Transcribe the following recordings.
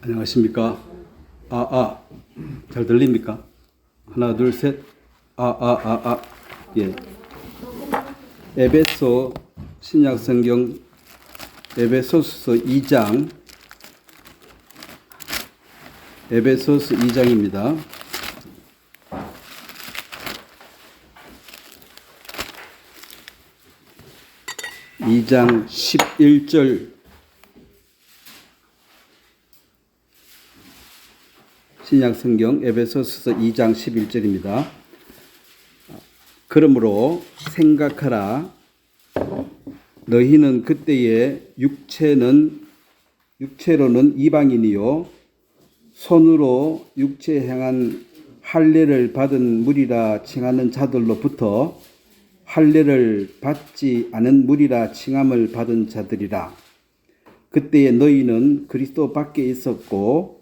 안녕하십니까? 잘 들립니까? 하나, 둘, 셋. 예. 에베소 신약 성경 에베소서 2장, 에베소서 2장입니다. 이 장 11절 신약성경 에베소서 2장 11절입니다. 그러므로 생각하라. 너희는 그때의 육체로는 이방인이요 손으로 육체에 향한 할례를 받은 무리라 칭하는 자들로부터 할례를 받지 않은 무리라 칭함을 받은 자들이라. 그때에 너희는 그리스도 밖에 있었고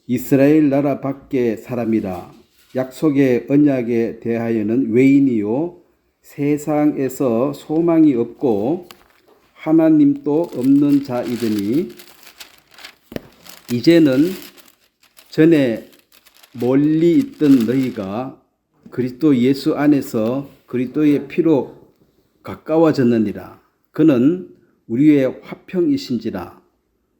이스라엘 나라 밖에 사람이라. 약속의 언약에 대하여는 외인이요 세상에서 소망이 없고 하나님도 없는 자이더니 이제는 전에 멀리 있던 너희가 그리스도 예수 안에서 그리스도의 피로 가까워졌느니라. 그는 우리의 화평이신지라.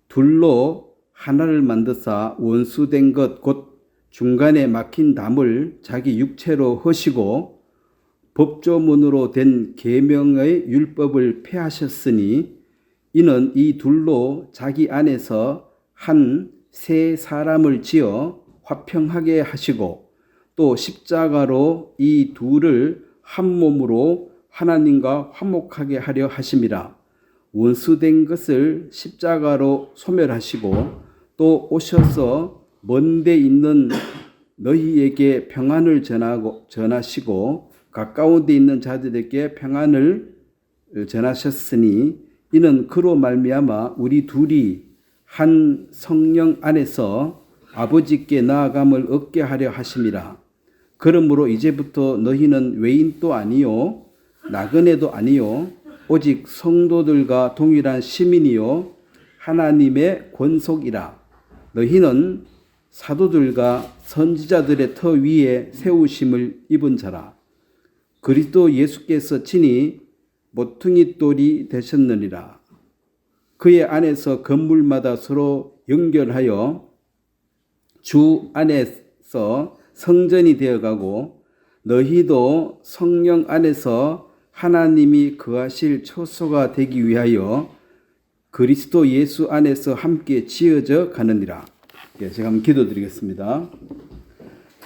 둘로 하나를 만드사 원수된 것 곧 중간에 막힌 담을 자기 육체로 허시고 법조문으로 된 계명의 율법을 폐하셨으니 이는 이 둘로 자기 안에서 한 새 사람을 지어 화평하게 하시고 또 십자가로 이 둘을 한 몸으로 하나님과 화목하게 하려 하심이라. 원수된 것을 십자가로 소멸하시고 또 오셔서 먼데 있는 너희에게 평안을 전하시고 가까운 데 있는 자들에게 평안을 전하셨으니 이는 그로 말미암아 우리 둘이 한 성령 안에서 아버지께 나아감을 얻게 하려 하심이라. 그러므로 이제부터 너희는 외인도 아니요 나그네도 아니요 오직 성도들과 동일한 시민이요 하나님의 권속이라. 너희는 사도들과 선지자들의 터 위에 세우심을 입은 자라. 그리스도 예수께서 친히 모퉁이 돌이 되셨느니라. 그의 안에서 건물마다 서로 연결하여 주 안에서 성전이 되어가고 너희도 성령 안에서 하나님이 거하실 처소가 되기 위하여 그리스도 예수 안에서 함께 지어져 가느니라. 제가 한번 기도드리겠습니다.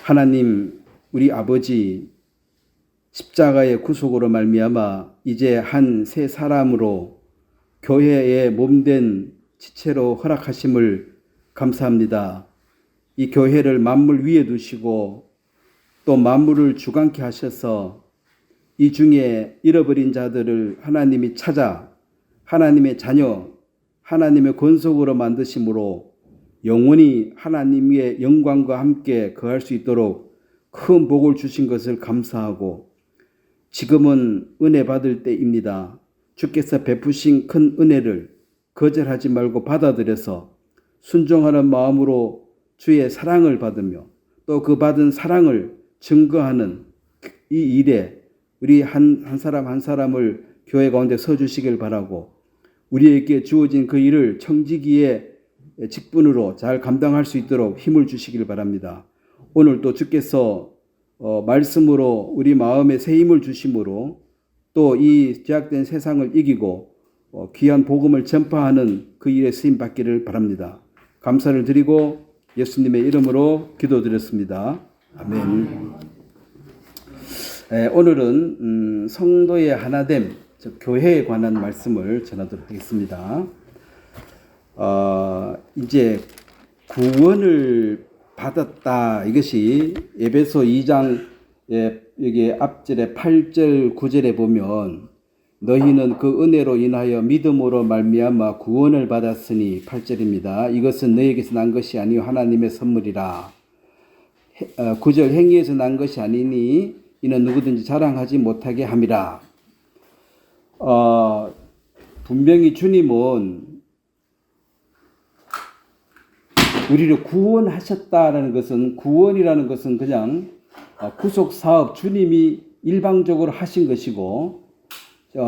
하나님, 우리 아버지 십자가의 구속으로 말미암아 이제 한 새 사람으로 교회의 몸된 지체로 허락하심을 감사합니다. 이 교회를 만물 위에 두시고 또 만물을 주관케 하셔서 이 중에 잃어버린 자들을 하나님이 찾아 하나님의 자녀, 하나님의 권속으로 만드심으로 영원히 하나님의 영광과 함께 거할 수 있도록 큰 복을 주신 것을 감사하고 지금은 은혜 받을 때입니다. 주께서 베푸신 큰 은혜를 거절하지 말고 받아들여서 순종하는 마음으로 주의 사랑을 받으며 또 그 받은 사랑을 증거하는 이 일에 우리 한 사람 한 사람을 교회 가운데 서주시길 바라고 우리에게 주어진 그 일을 청지기의 직분으로 잘 감당할 수 있도록 힘을 주시길 바랍니다. 오늘 또 주께서 말씀으로 우리 마음에 새 힘을 주심으로 또 이 죄악된 세상을 이기고 귀한 복음을 전파하는 그 일에 쓰임 받기를 바랍니다. 감사를 드리고 예수님의 이름으로 기도드렸습니다. 아멘. 오늘은 성도의 하나됨, 즉 교회에 관한 말씀을 전하도록 하겠습니다. 이제 구원을 받았다. 이것이 에베소 2장 여기 앞절에 8절 9절에 보면 너희는 그 은혜로 인하여 믿음으로 말미암아 구원을 받았으니 8절입니다. 이것은 너희에게서 난 것이 아니요 하나님의 선물이라. 9절 행위에서 난 것이 아니니 이는 누구든지 자랑하지 못하게 함이라. 분명히 주님은 우리를 구원하셨다라는 것은, 구원이라는 것은 그냥 구속 사업 주님이 일방적으로 하신 것이고,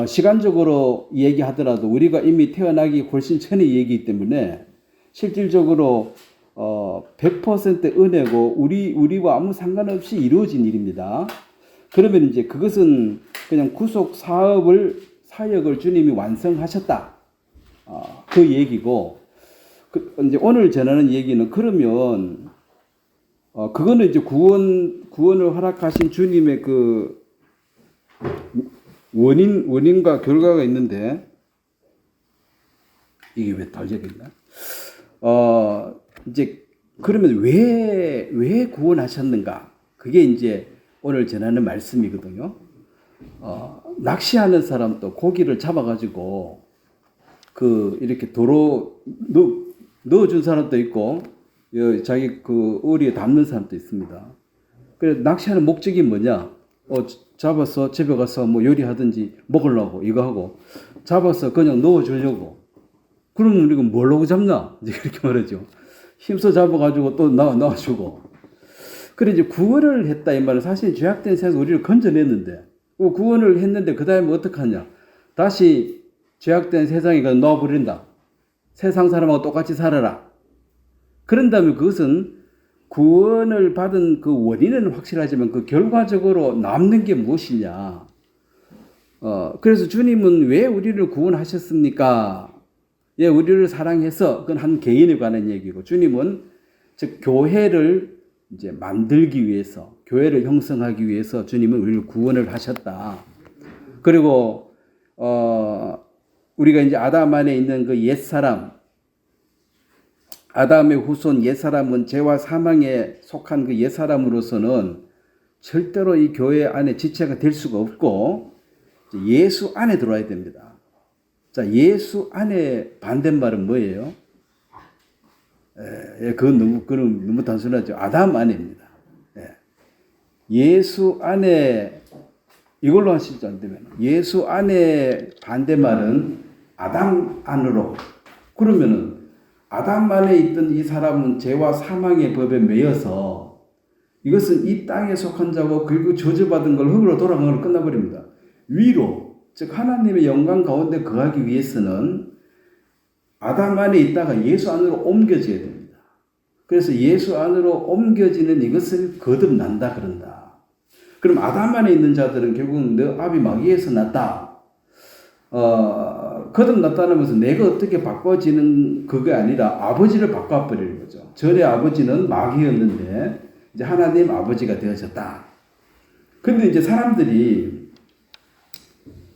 시간적으로 얘기하더라도 우리가 이미 태어나기 훨씬 전에 얘기이기 때문에 실질적으로 100% 은혜고 우리와 아무 상관없이 이루어진 일입니다. 그러면 이제 그것은 그냥 구속 사역을 주님이 완성하셨다. 그 얘기고, 이제 오늘 전하는 얘기는 그러면 그거는 이제 구원을 허락하신 주님의 그 원인과 결과가 있는데, 이게 왜 달려있나? 이제 그러면 왜 구원하셨는가? 그게 이제 오늘 전하는 말씀이거든요. 낚시하는 사람도 고기를 잡아가지고 이렇게 도로 넣어준 사람도 있고, 자기 그 어리에 담는 사람도 있습니다. 그래, 낚시하는 목적이 뭐냐? 잡아서 집에 가서 뭐 요리하든지 먹으려고 이거 하고, 잡아서 그냥 넣어주려고. 그러면 우리가 뭘로 잡나? 이제 그렇게 말하죠. 힘써 잡아가지고 또 나와주고. 그래, 이제 구원을 했다 이 말은 사실 죄악된 세상 우리를 건져냈는데, 구원을 했는데 그 다음에 어떡하냐? 다시 죄악된 세상에 넣어버린다. 세상 사람하고 똑같이 살아라. 그런다면 그것은 구원을 받은 그 원인은 확실하지만 그 결과적으로 남는 게 무엇이냐? 그래서 주님은 왜 우리를 구원하셨습니까? 예, 우리를 사랑해서, 그건 한 개인에 관한 얘기고, 주님은 즉 교회를 이제 만들기 위해서, 교회를 형성하기 위해서 주님은 우리를 구원을 하셨다. 그리고 우리가 이제 아담 안에 있는 그 옛사람, 아담의 후손 옛사람은 죄와 사망에 속한 그 옛사람으로서는 절대로 이 교회 안에 지체가 될 수가 없고, 예수 안에 들어와야 됩니다. 자, 예수 안에 반대말은 뭐예요? 그건 너무 단순하죠. 아담 안에입니다. 예수 안에, 이걸로 하시죠. 안 되면. 예수 안에 반대말은 아담 안으로. 그러면은 아담 안에 있던 이 사람은 죄와 사망의 법에 매여서 이것은 이 땅에 속한 자고 그리고 저주받은 걸 흙으로 돌아간 걸로 끝나버립니다. 위로, 즉 하나님의 영광 가운데 거하기 위해서는 아담 안에 있다가 예수 안으로 옮겨져야 됩니다. 그래서 예수 안으로 옮겨지는 이것을 거듭난다 그런다. 그럼 아담 안에 있는 자들은 결국 너 아비 마귀에서 났다. 거듭났다는 것은 내가 어떻게 바꿔지는 그게 아니라 아버지를 바꿔버리는 거죠. 전에 아버지는 마귀였는데 이제 하나님 아버지가 되어졌다. 근데 이제 사람들이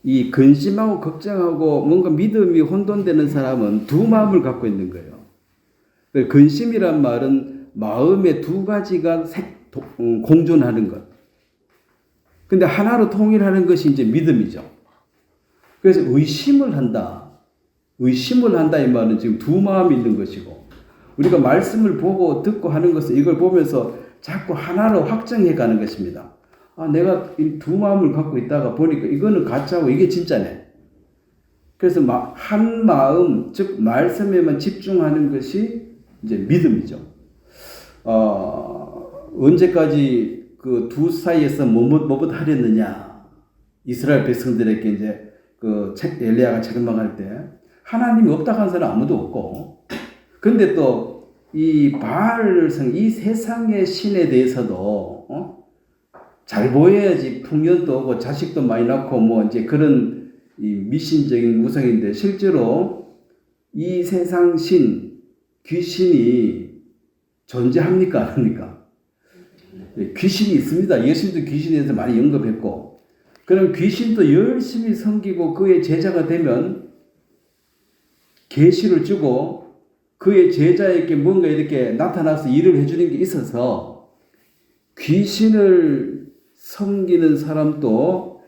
이 근심하고 걱정하고 뭔가 믿음이 혼돈되는 사람은 두 마음을 갖고 있는 거예요. 근심이란 말은 마음의 두 가지가 공존하는 것. 근데 하나로 통일하는 것이 이제 믿음이죠. 그래서 의심을 한다. 의심을 한다 이 말은 지금 두 마음이 있는 것이고, 우리가 말씀을 보고 듣고 하는 것은 이걸 보면서 자꾸 하나로 확정해 가는 것입니다. 내가 이 두 마음을 갖고 있다가 보니까 이거는 가짜고 이게 진짜네. 그래서 한 마음, 즉 말씀에만 집중하는 것이 이제 믿음이죠. 언제까지 그 두 사이에서 뭐뭇 하렸느냐? 이스라엘 백성들에게 이제 엘리야가 책망할 때 하나님이 없다고 하는 사람 아무도 없고, 근데 또 이 바알성, 이 세상의 신에 대해서도 잘 보여야지 풍년도 오고 자식도 많이 낳고 뭐 이제 그런 이 미신적인 우상인데, 실제로 이 세상 신, 귀신이 존재합니까? 안 합니까? 귀신이 있습니다. 예수님도 귀신에 대해서 많이 언급했고, 그럼 귀신도 열심히 섬기고 그의 제자가 되면 계시를 주고 그의 제자에게 뭔가 이렇게 나타나서 일을 해주는 게 있어서, 귀신을 섬기는 사람도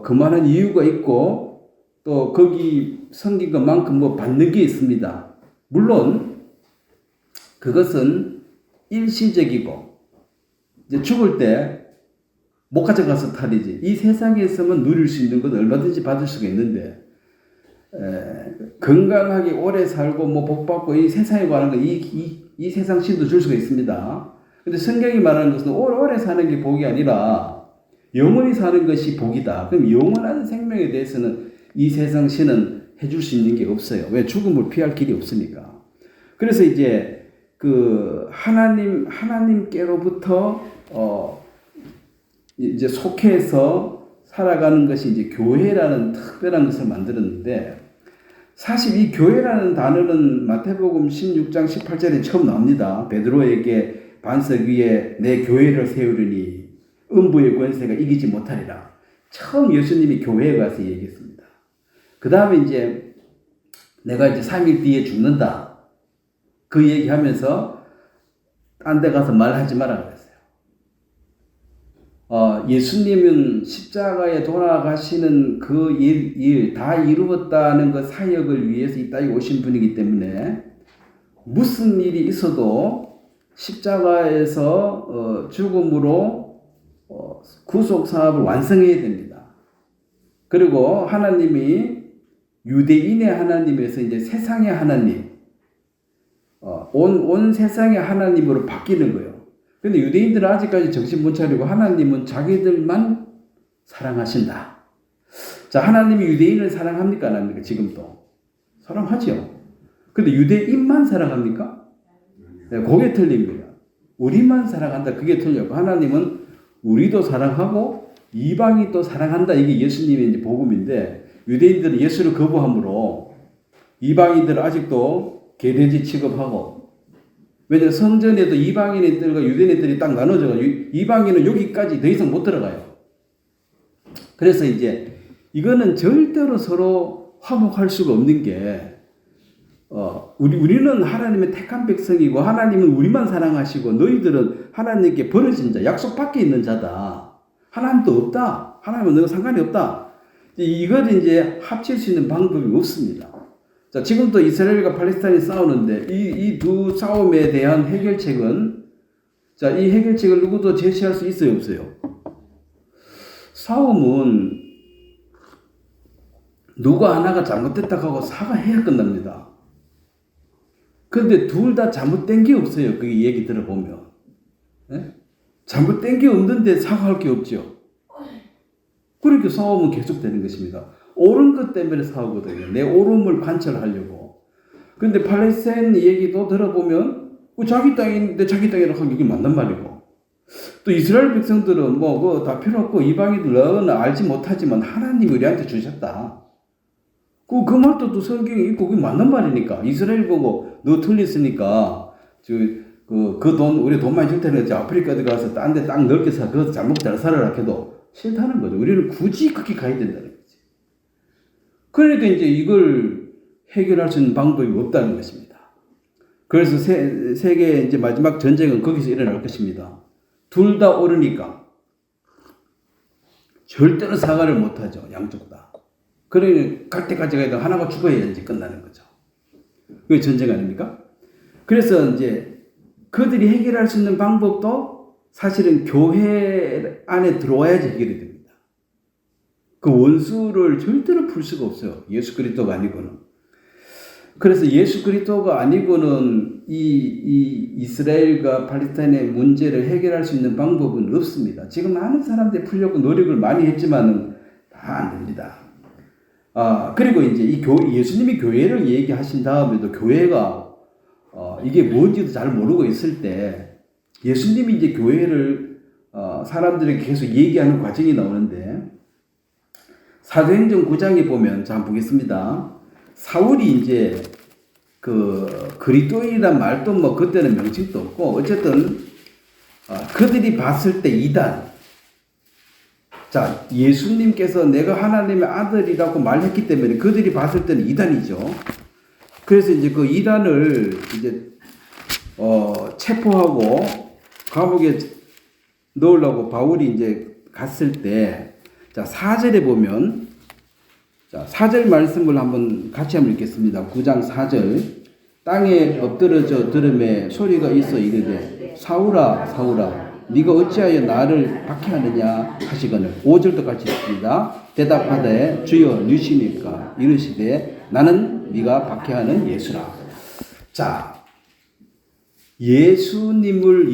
그만한 이유가 있고 또 거기 섬긴 것만큼 뭐 받는 게 있습니다. 물론 그것은 일시적이고 이제 죽을 때 못 가져가서 탈이지, 이 세상에서만 누릴 수 있는 건 얼마든지 받을 수가 있는데, 건강하게 오래 살고 뭐 복 받고 이 세상에 관한 거 이 이 세상 신도 줄 수가 있습니다. 근데 성경이 말하는 것은 오래 사는 게 복이 아니라 영원히 사는 것이 복이다. 그럼 영원한 생명에 대해서는 이 세상 신은 해줄 수 있는 게 없어요. 왜? 죽음을 피할 길이 없으니까. 그래서 이제 그 하나님께로부터 이제 속해서 살아가는 것이 이제 교회라는 특별한 것을 만들었는데, 사실 이 교회라는 단어는 마태복음 16장 18절에 처음 나옵니다. 베드로에게 반석 위에 내 교회를 세우리니 음부의 권세가 이기지 못하리라. 처음 예수님이 교회에 가서 얘기했습니다. 그 다음에 이제 내가 이제 3일 뒤에 죽는다. 그 얘기하면서 딴 데 가서 말하지 마라 그랬어요. 예수님은 십자가에 돌아가시는 그 일 다 이루었다는 그 사역을 위해서 이 땅에 오신 분이기 때문에 무슨 일이 있어도 십자가에서 죽음으로 구속 사업을 완성해야 됩니다. 그리고 하나님이 유대인의 하나님에서 이제 세상의 하나님, 온 세상의 하나님으로 바뀌는 거예요. 근데 유대인들은 아직까지 정신 못 차리고 하나님은 자기들만 사랑하신다. 자, 하나님이 유대인을 사랑합니까? 안 합니까? 지금도. 사랑하죠. 근데 유대인만 사랑합니까? 네, 그게 틀립니다. 우리만 사랑한다. 그게 틀려요. 하나님은 우리도 사랑하고 이방이 또 사랑한다. 이게 예수님의 이제 복음인데, 유대인들은 예수를 거부함으로 이방인들은 아직도 개돼지 취급하고, 왜냐하면 성전에도 이방인들과 유대인들이 딱 나눠져가지고 이방인은 여기까지 더 이상 못 들어가요. 그래서 이제 이거는 절대로 서로 화목할 수가 없는 게, 우리는 하나님의 택한 백성이고 하나님은 우리만 사랑하시고 너희들은 하나님께 버려진 자, 약속 밖에 있는 자다. 하나님도 없다. 하나님은 너가 상관이 없다. 이걸 이제 합칠 수 있는 방법이 없습니다. 자, 지금도 이스라엘과 팔레스타인이 싸우는데 이 두 싸움에 대한 해결책은, 자, 이 해결책을 누구도 제시할 수 있어요, 없어요? 싸움은 누가 하나가 잘못됐다 하고 사과해야 끝납니다. 그런데 둘 다 잘못된 게 없어요. 그 얘기 들어보면. 네? 잘못된 게 없는데 사과할 게 없죠. 그렇게 싸움은 계속되는 것입니다. 옳은 것 때문에 싸우거든요. 내 옳음을 관철하려고. 근데 팔레스타인 얘기도 들어보면 자기 땅인데 자기 땅이라고 하기 이게 맞는 말이고, 또 이스라엘 백성들은 뭐 그거 다 필요 없고 이방인들은 알지 못하지만 하나님이 우리한테 주셨다. 그 말도 또 성경에 있고 그게 맞는 말이니까. 이스라엘 보고 너 틀렸으니까 그 돈 우리 돈 많이 줄 테니까 아프리카 어디 가서 딴 데 땅 넓게 사, 그거 잘 먹고 잘 살아라 해도 싫다는 거죠. 우리는 굳이 그렇게 가야 된다는 거지. 그러니까 이제 이걸 해결할 수 있는 방법이 없다는 것입니다. 그래서 세계 이제 마지막 전쟁은 거기서 일어날 것입니다. 둘 다 옳으니까 절대로 사과를 못 하죠. 양쪽 다. 그러니 갈 때까지 가야 돼. 하나가 죽어야 이제 끝나는 거죠. 그게 전쟁 아닙니까? 그래서 이제 그들이 해결할 수 있는 방법도 사실은 교회 안에 들어와야지 해결이 됩니다. 그 원수를 절대로 풀 수가 없어요. 예수 그리스도가 아니고는. 그래서 예수 그리스도가 아니고는 이 이스라엘과 팔레스타인의 문제를 해결할 수 있는 방법은 없습니다. 지금 많은 사람들이 풀려고 노력을 많이 했지만은 다 안 됩니다. 그리고 이제 예수님이 교회를 얘기하신 다음에도 교회가 이게 뭔지도 잘 모르고 있을 때 예수님이 이제 교회를 사람들에게 계속 얘기하는 과정이 나오는데, 사도행전 9장에 보면, 자, 한번 보겠습니다. 사울이 이제 그리스도인이란 말도 뭐 그때는 명칭도 없고, 어쨌든 그들이 봤을 때 이단, 자, 예수님께서 내가 하나님의 아들이라고 말했기 때문에 그들이 봤을 때는 이단이죠. 그래서 이제 그 이단을 이제 체포하고 감옥에 넣으려고 바울이 이제 갔을 때, 자, 4절에 보면, 자, 4절 말씀을 한번 같이 한번 읽겠습니다. 9장 4절. 땅에 엎드러져 들음에 소리가 있어 이르되 사울아 사울아 네가 어찌하여 나를 박해하느냐 하시거늘. 5절도 같이 읽습니다. 대답하되 주여 누시니까 이르시되 나는 네가 박해하는 예수라. 자, 예수님을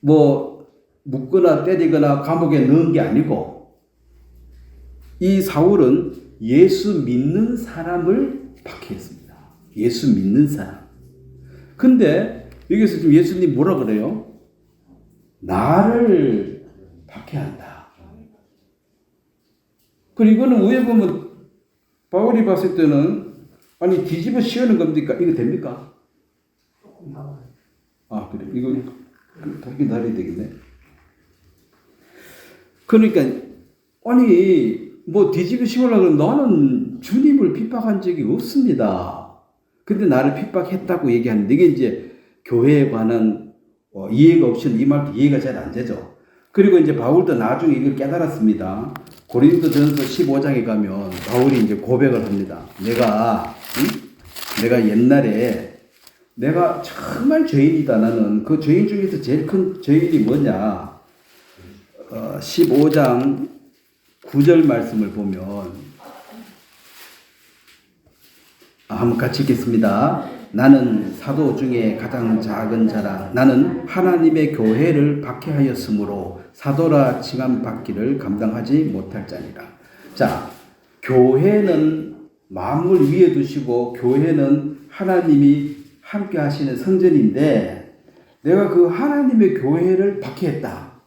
뭐 묻거나 때리거나 감옥에 넣은 게 아니고 이 사울은 예수 믿는 사람을 박해했습니다. 예수 믿는 사람. 근데 여기서 지금 예수님 뭐라 그래요? 나를 박해한다. 그리고 이거는 왜 보면 바울이 봤을 때는 아니 뒤집어 씌우는 겁니까? 이거 됩니까? 아 그래 이거 더 기다려야 되겠네. 그러니까 아니 뭐 뒤집어 씌우려고 나는 주님을 핍박한 적이 없습니다. 근데 나를 핍박했다고 얘기하는데 이게 이제 교회에 관한 이해가 없이는 이 말도 이해가 잘 안 되죠. 그리고 이제 바울도 나중에 이걸 깨달았습니다. 고린도전서 15장에 가면 바울이 이제 고백을 합니다. 내가 옛날에 내가 정말 죄인이다. 나는 그 죄인 중에서 제일 큰 죄인이 뭐냐? 15장 9절 말씀을 보면 한번 같이 읽겠습니다. 나는 사도 중에 가장 작은 자라. 나는 하나님의 교회를 박해하였으므로 사도라 칭함 받기를 감당하지 못할 자니라. 자, 교회는 만물 위에 두시고 교회는 하나님이 함께 하시는 성전인데 내가 그 하나님의 교회를 박해했다.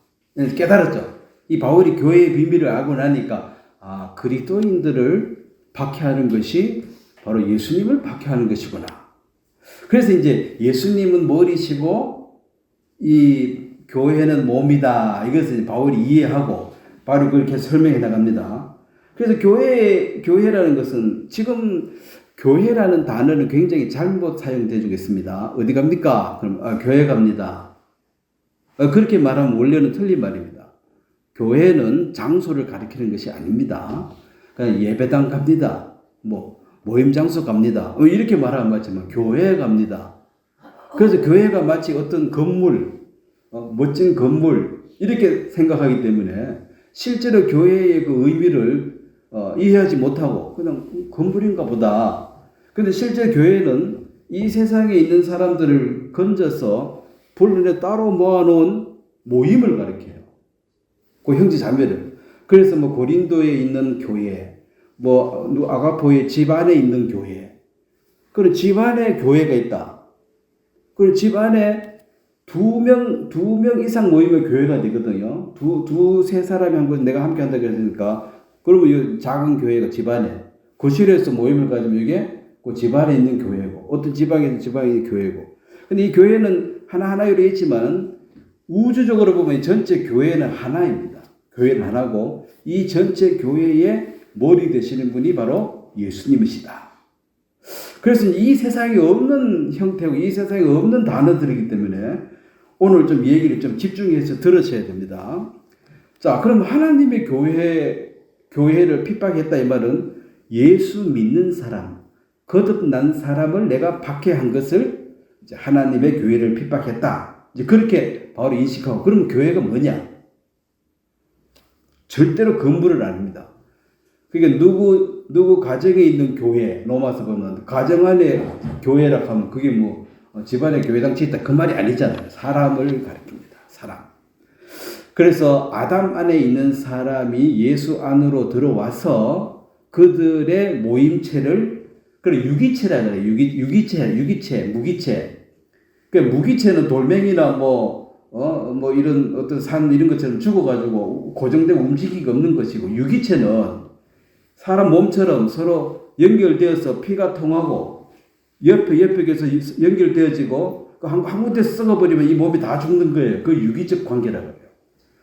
깨달았죠. 이 바울이 교회의 비밀을 알고 나니까 그리스도인들을 박해하는 것이 바로 예수님을 박해하는 것이구나. 그래서 이제 예수님은 머리시고 이 교회는 몸이다. 이것을 바울이 이해하고 바로 그렇게 설명해 나갑니다. 그래서 교회라는 것은 지금 교회라는 단어는 굉장히 잘못 사용돼 주겠습니다. 어디 갑니까? 그럼 교회 갑니다. 그렇게 말하면 원래는 틀린 말입니다. 교회는 장소를 가리키는 것이 아닙니다. 그냥 예배당 갑니다. 모임 장소 갑니다. 이렇게 말하면 맞지만 교회 갑니다. 그래서 교회가 마치 어떤 건물, 멋진 건물 이렇게 생각하기 때문에 실제로 교회의 그 의미를 이해하지 못하고 그냥 건물인가 보다. 근데 실제 교회는 이 세상에 있는 사람들을 건져서 불륜에 따로 모아놓은 모임을 가리켜요. 그 형제 자매를. 그래서 고린도에 있는 교회, 아가포의 집안에 있는 교회. 그리고 집안에 교회가 있다. 그리고 집안에 두 명 이상 모이면 교회가 되거든요. 두세 사람이 한 곳에 내가 함께 한다고 했으니까, 그러면 이 작은 교회가 집안에, 거실에서 모임을 가지면 이게 그 집안에 있는 교회고, 어떤 지방에는 지방에 있는 교회고. 근데 이 교회는 하나하나로 있지만, 우주적으로 보면 전체 교회는 하나입니다. 교회는 하나고, 이 전체 교회의 머리 되시는 분이 바로 예수님이시다. 그래서 이 세상에 없는 형태고 이 세상에 없는 단어들이기 때문에 오늘 좀 얘기를 좀 집중해서 들으셔야 됩니다. 자, 그럼 하나님의 교회를 핍박했다 이 말은 예수 믿는 사람, 거듭난 사람을 내가 박해한 것을 이제 하나님의 교회를 핍박했다. 이제 그렇게 바로 인식하고, 그러면 교회가 뭐냐? 절대로 건물은 아닙니다. 그러니까 누구 가정에 있는 교회, 로마서 보면 가정 안에 교회라고 하면 그게 집안에 교회당 짓다 그 말이 아니잖아요. 사람을 가리킵니다. 사람. 그래서 아담 안에 있는 사람이 예수 안으로 들어와서 그들의 모임체를, 그래 유기체라 그래요. 유기체, 무기체. 그 무기체는 돌멩이나 이런 어떤 산 이런 것처럼 죽어가지고 고정되고 움직이기가 없는 것이고, 유기체는 사람 몸처럼 서로 연결되어서 피가 통하고 옆에서 연결되어지고 한 군데서 썩어버리면 이 몸이 다 죽는 거예요. 그 유기적 관계라고 해요.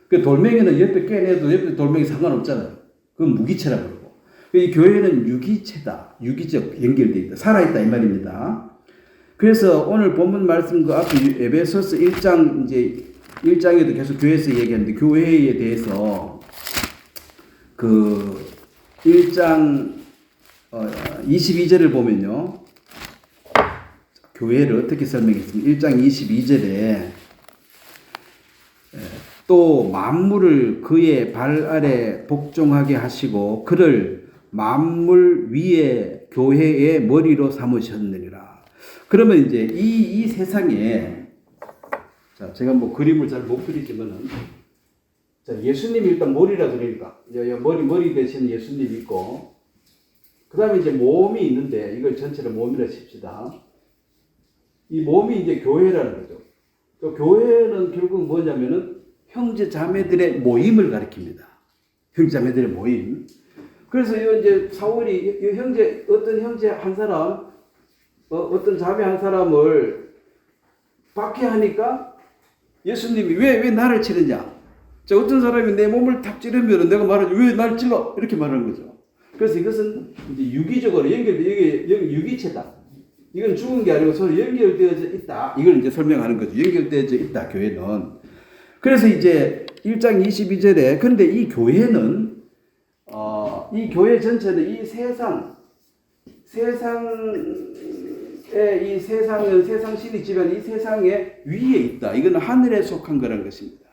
그 돌멩이는 옆에 깨내도 옆에 돌멩이 상관없잖아요. 그건 무기체라고 그러고. 이 교회는 유기체다. 유기적 연결되어 있다. 살아있다 이 말입니다. 그래서 오늘 본문 말씀 그 앞에 에베소서 1장에도 계속 교회에서 얘기하는데, 교회에 대해서 그 1장 22절을 보면요. 교회를 어떻게 설명했습니까? 1장 22절에 또 만물을 그의 발 아래 복종하게 하시고 그를 만물 위에 교회의 머리로 삼으셨느니라. 그러면 이제 이 세상에, 자, 제가 뭐 그림을 잘 못 그리지만은, 자, 예수님이 일단 머리라 그러니까, 머리 대신 예수님 있고, 그 다음에 이제 몸이 있는데, 이걸 전체를 몸이라 칩시다. 이 몸이 이제 교회라는 거죠. 또 교회는 결국 뭐냐면은, 형제 자매들의 모임을 가리킵니다. 형제 자매들의 모임. 그래서 이제 사울이 어떤 형제 한 사람, 어떤 자매 한 사람을 박해하니까 예수님이 왜 나를 치느냐? 자, 어떤 사람이 내 몸을 탁 찌르면 내가 말하지 왜 날 찔러? 이렇게 말하는 거죠. 그래서 이것은 이제 유기적으로 이게 유기체다. 이건 죽은 게 아니고 서로 연결되어져 있다. 이걸 이제 설명하는 거죠. 연결되어져 있다, 교회는. 그래서 이제 1장 22절에, 근데 이 교회는, 이 교회 전체는 이 세상은 세상 신이 지배하는 이 세상의 위에 있다. 이건 하늘에 속한 거란 것입니다.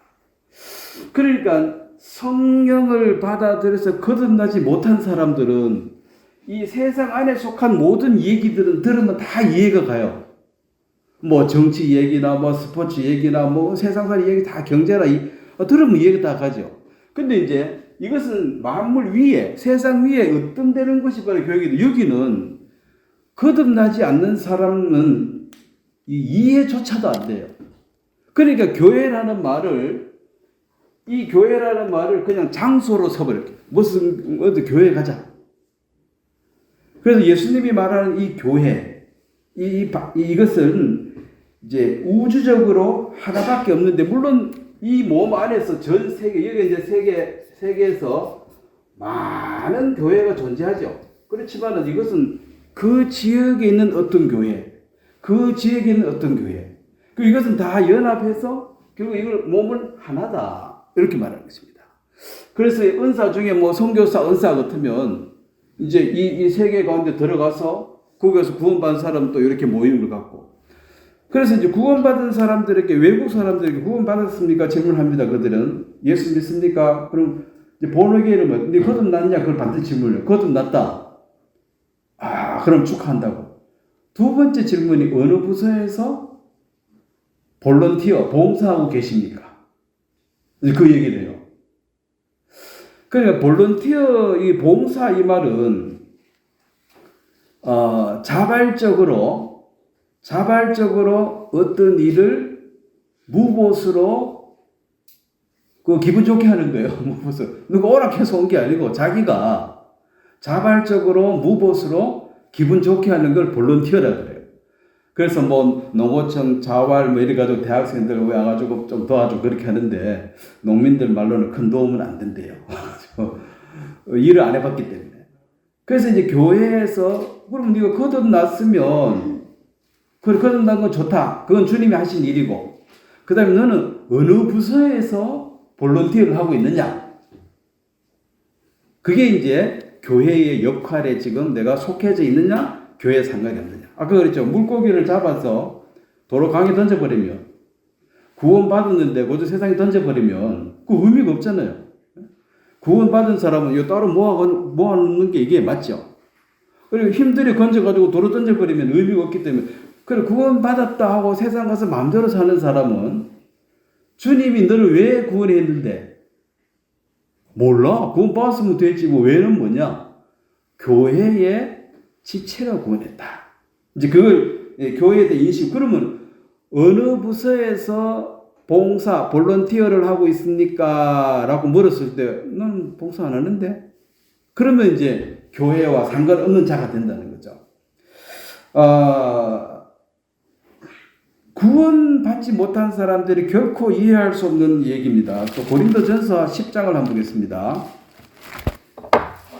그러니까 성령을 받아들여서 거듭나지 못한 사람들은 이 세상 안에 속한 모든 얘기들은 들으면 다 이해가 가요. 뭐 정치 얘기나 뭐 스포츠 얘기나 뭐 세상살 얘기 다 경제나 들으면 이해가 다 가죠. 근데 이제 이것은 만물 위에, 세상 위에 어떤 것이 바로 교회이기 여기는 거듭나지 않는 사람은 이해조차도 안 돼요. 그러니까 교회라는 말을 그냥 장소로 써버릴게요. 어디 교회 가자. 그래서 예수님이 말하는 이 교회, 이것은 이제 우주적으로 하나밖에 없는데, 물론 이 몸 안에서 전 세계, 여기 이제 세계에서 많은 교회가 존재하죠. 그렇지만 이것은 그 지역에 있는 어떤 교회, 이것은 다 연합해서 결국 이걸 몸을 하나다. 이렇게 말하는 것입니다. 그래서 은사 중에 뭐 선교사 은사 같으면 이제 이 세계 가운데 들어가서 거기서 구원받은 사람 또 이렇게 모임을 갖고, 그래서 이제 구원받은 사람들에게, 외국 사람들에게 구원받았습니까? 질문합니다. 그들은 예수 믿습니까? 그럼 이제 본어계는 뭐, 네 거듭났냐? 그걸 반드시 질문해요. 거듭났다. 그럼 축하한다고. 두 번째 질문이 어느 부서에서 볼런티어, 봉사하고 계십니까? 그 얘기를 해요. 그러니까 볼런티어, 이 봉사 이 말은 자발적으로 어떤 일을 무보수로 기분 좋게 하는 거예요. 무보수. 누가 오락해서 온 게 아니고 자기가 자발적으로 무보수로 기분 좋게 하는 걸 볼런티어라 그래요. 그래서 뭐 농어촌 자활 뭐 이래 가지고 대학생들 와가지고 좀 도와주고 그렇게 하는데, 농민들 말로는 큰 도움은 안 된대요. 일을 안 해봤기 때문에. 그래서 이제 교회에서, 그럼 네가 거듭났으면, 거듭난 건 좋다. 그건 주님이 하신 일이고, 그 다음에 너는 어느 부서에서 볼런티어를 하고 있느냐? 그게 이제 교회의 역할에 지금 내가 속해져 있느냐? 교회에 상관이 없느냐? 아까 그랬죠. 물고기를 잡아서 도로 강에 던져버리면, 구원받았는데 그저 세상에 던져버리면 그 의미가 없잖아요. 구원받은 사람은 이거 따로 모아놓는 게 이게 맞죠. 그리고 힘들이 건져가지고 도로 던져버리면 의미가 없기 때문에, 그래 구원받았다 하고 세상 가서 마음대로 사는 사람은 주님이 너를 왜 구원했는데? 몰라. 구원받았으면 됐지. 뭐 왜는 뭐냐? 교회의 지체가 구원했다. 이제 그걸 교회에 대해 인식. 그러면 어느 부서에서 봉사, 볼런티어를 하고 있습니까? 라고 물었을 때, 난 봉사 안 하는데? 그러면 이제 교회와 상관없는 자가 된다는 거죠. 구원받지 못한 사람들이 결코 이해할 수 없는 얘기입니다. 또 고린도전서 10장을 한번 보겠습니다.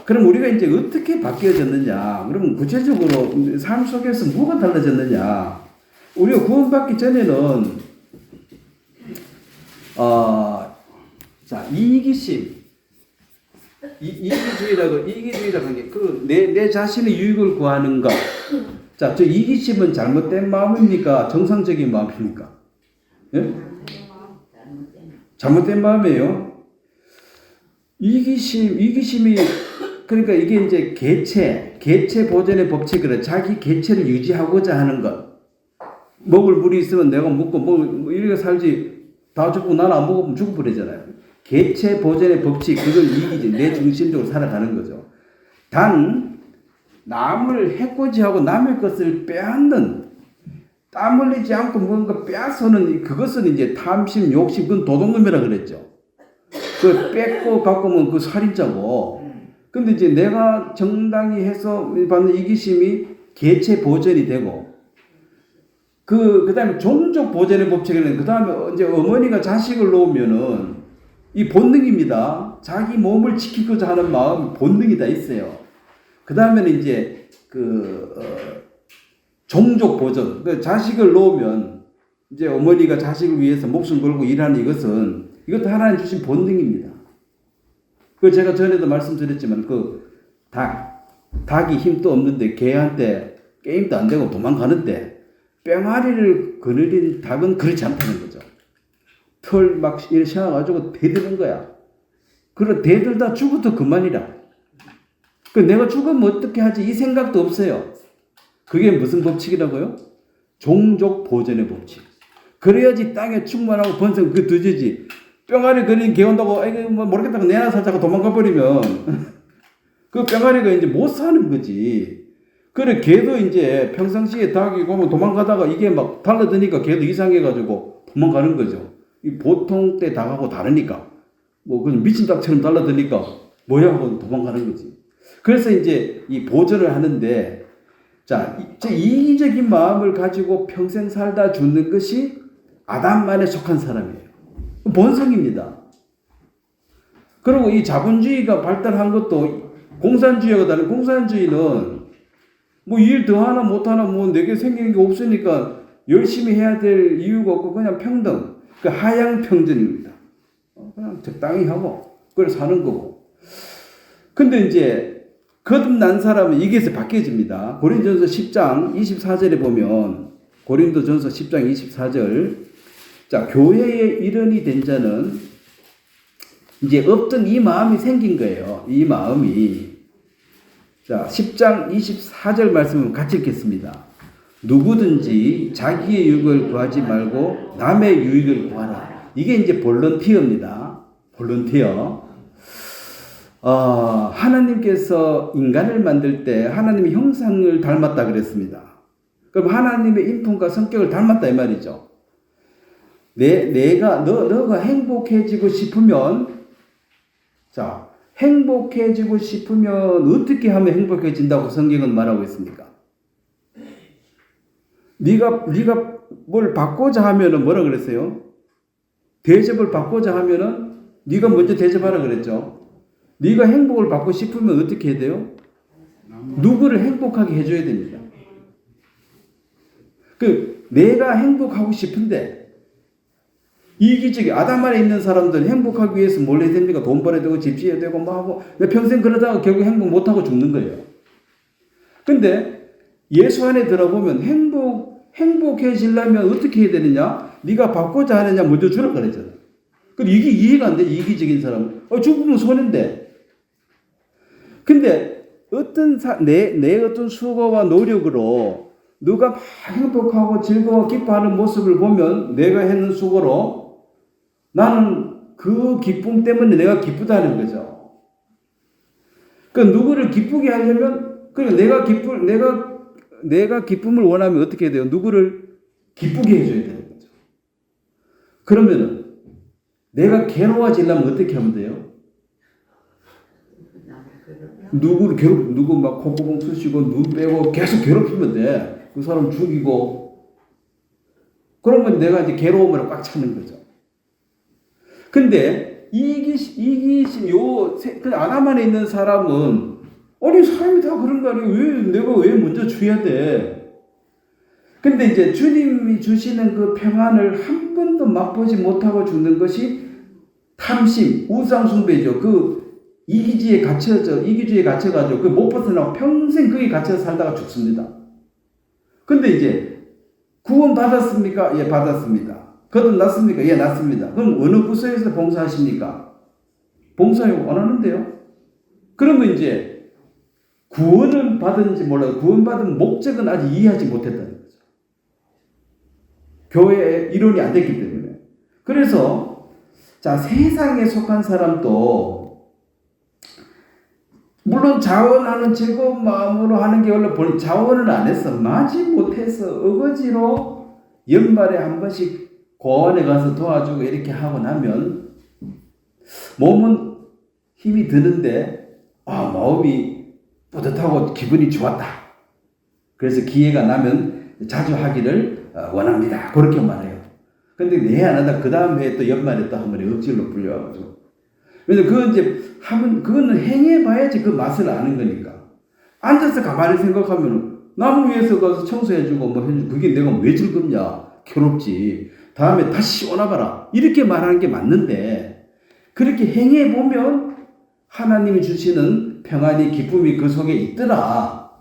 그럼 우리가 이제 어떻게 바뀌어졌느냐? 그러면 구체적으로 삶 속에서 뭐가 달라졌느냐? 우리가 구원받기 전에는 이기주의라고 하는 게 내 자신의 유익을 구하는 것. 자, 저 이기심은 잘못된 마음입니까? 정상적인 마음입니까? 예? 잘못된 마음이에요. 이기심이 그러니까 이게 이제 개체 보존의 법칙으로 자기 개체를 유지하고자 하는 것. 먹을 물이 있으면 내가 먹고 뭐 이렇게 살지 다 죽고 나는 안 먹으면 죽어버리잖아요. 개체 보존의 법칙 그걸 이기지 내 중심적으로 살아가는 거죠. 단 남을 해코지하고 남의 것을 빼앗는 땀 흘리지 않고 뭔가 빼앗아서는 그것은 이제 탐심, 욕심, 그건 도둑놈이라 그랬죠. 그 뺏고 갖고 오면 그 살인자고. 근데 이제 내가 정당히 해서 받는 이기심이 개체 보존이 되고 그 다음에 종족 보존의 법칙에는 그 다음에 이제 어머니가 자식을 놓으면은 이 본능입니다. 자기 몸을 지키고자 하는 마음 본능이 다 있어요. 그 다음에는 이제 종족 보존. 그 자식을 놓으면 이제 어머니가 자식을 위해서 목숨 걸고 일하는 이것은 이것도 하나님 주신 본능입니다. 그 제가 전에도 말씀드렸지만 그 닭이 힘도 없는데 개한테 게임도 안 되고 도망가는데 뺑아리를 거느린 닭은 그렇지 않다는 거죠. 털 막 이렇게 세워가지고 대드는 거야. 그래 대들다 죽어도 그만이라. 그 내가 죽으면 어떻게 하지 이 생각도 없어요. 그게 무슨 법칙이라고요? 종족 보존의 법칙. 그래야지 땅에 충만하고 번성 그 드지지. 뿅아리 그린 개 온다고 에이 뭐 모르겠다고 내나 살자고 도망가 버리면 그 뿅아리가 이제 못 사는 거지. 그래 개도 이제 평상시에 닭이 오면 도망가다가 이게 막 달라드니까 개도 이상해가지고 도망가는 거죠. 이 보통 때 닭하고 다르니까 뭐 그냥 미친 닭처럼 달라드니까 뭐야 하고 도망가는 거지. 그래서 이제 이 보존을 하는데 자 이기적인 마음을 가지고 평생 살다 죽는 것이 아담만에 속한 사람이에요. 본성입니다. 그리고 이 자본주의가 발달한 것도 공산주의가 다른 공산주의는 뭐 일 더 하나 못 하나 뭐 내게 생기는 게 없으니까 열심히 해야 될 이유가 없고 그냥 평등. 그 하향 평등입니다. 그냥 적당히 하고 그래 사는 거고. 근데 이제 거듭난 사람은 이게서 바뀌어집니다. 고린도전서 10장 24절에 보면 고린도전서 10장 24절 자 교회의 일원이 된 자는 이제 없던 이 마음이 생긴 거예요. 이 마음이 자 10장 24절 말씀을 같이 읽겠습니다. 누구든지 자기의 유익을 구하지 말고 남의 유익을 구하라. 이게 이제 볼런티어입니다. 볼런티어. 하나님께서 인간을 만들 때 하나님의 형상을 닮았다 그랬습니다. 그럼 하나님의 인품과 성격을 닮았다 이 말이죠. 너가 행복해지고 싶으면 자 행복해지고 싶으면 어떻게 하면 행복해진다고 성경은 말하고 있습니까? 네가 뭘 받고자 하면은 뭐라 그랬어요? 대접을 받고자 하면은 네가 먼저 대접하라 그랬죠. 네가 행복을 받고 싶으면 어떻게 해야 돼요? 누구를 행복하게 해줘야 됩니다. 내가 행복하고 싶은데 이기적인 아담 안에 있는 사람들 행복하기 위해서 뭘 해야 됩니까? 돈 벌어야 되고 집 지어야 되고 뭐 하고 평생 그러다가 결국 행복 못하고 죽는 거예요. 근데 예수 안에 들어보면 행복해지려면 어떻게 해야 되느냐? 네가 받고자 하느냐 먼저 주라 그랬잖아. 근데 이게 이해가 안 돼. 이기적인 사람은. 죽으면 손해인데. 근데 내 어떤 수고와 노력으로 누가 막 행복하고 즐거워 기뻐하는 모습을 보면 내가 했는 수고로 나는 그 기쁨 때문에 내가 기쁘다는 거죠. 누구를 기쁘게 하려면 내가 기쁨을 원하면 어떻게 해야 돼요? 누구를 기쁘게 해줘야 되는 거죠. 그러면은 내가 괴로워지려면 어떻게 하면 돼요? 누구 막 콧구멍 쑤시고 눈 빼고 계속 괴롭히면 돼. 그 사람 죽이고. 그러면 내가 이제 괴로움으로 꽉 차는 거죠. 근데 이기심, 아담 안에 있는 사람은, 아니, 사람이 다 그런 거 아니에요? 내가 왜 먼저 줘야 돼? 근데 이제 주님이 주시는 그 평안을 한 번도 맛보지 못하고 죽는 것이 탐심, 우상숭배죠. 이기주의에 갇혀가지고 못 벗어나고 평생 거기에 갇혀 살다가 죽습니다. 근데 이제 구원 받았습니까? 예, 받았습니다. 거듭났습니까? 예, 났습니다. 그럼 어느 부서에서 봉사하십니까? 봉사요 안 하는데요. 그러면 이제 구원을 받은지 몰라도 구원받은 목적은 아직 이해하지 못했다는 거죠. 교회의 이론이 안 됐기 때문에. 그래서 자, 세상에 속한 사람도 물론 자원하는 즐거운 마음으로 하는 게 원래 본인 자원은 안 했어. 마지 못해서 어거지로 연말에 한 번씩 고원에 가서 도와주고 이렇게 하고 나면 몸은 힘이 드는데 마음이 뿌듯하고 기분이 좋았다. 그래서 기회가 나면 자주 하기를 원합니다. 그렇게 말해요. 근데 내 안 하다 그 다음 해에 또 연말에 또 한 번에 억지로 불려와가지고. 그래서 그건 이제 하면 그거는 행해봐야지 그 맛을 아는 거니까. 앉아서 가만히 생각하면 나무 위에서 가서 청소해주고 뭐 해주고 그게 내가 왜 즐겁냐? 괴롭지. 다음에 다시 오나봐라. 이렇게 말하는 게 맞는데 그렇게 행해보면 하나님이 주시는 평안이 기쁨이 그 속에 있더라.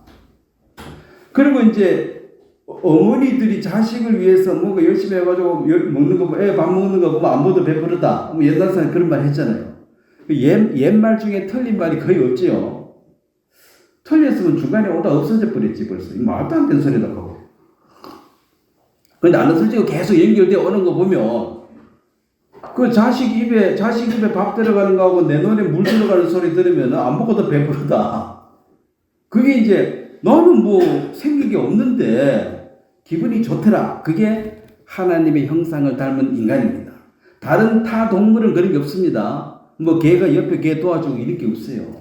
그리고 이제 어머니들이 자식을 위해서 뭔가 열심히 해가지고 먹는 거, 애 밥 먹는 거 보면 안 먹어도 배부르다. 뭐 옛날 사람 그런 말 했잖아요. 옛말 중에 틀린 말이 거의 없지요. 틀렸으면 중간에 오다 없어져 버렸지 벌써. 말도 안 되는 소리다 하고. 근데 나는 솔직히 계속 연결되어 오는 거 보면 그 자식 입에 밥 들어가는 거하고 내 눈에 물 들어가는 소리 들으면 안 먹어도 배부르다. 그게 이제 너는 뭐 생긴 게 없는데 기분이 좋더라. 그게 하나님의 형상을 닮은 인간입니다. 다른 타 동물은 그런 게 없습니다. 뭐 개가 옆에 개 도와주고 이런 게 없어요.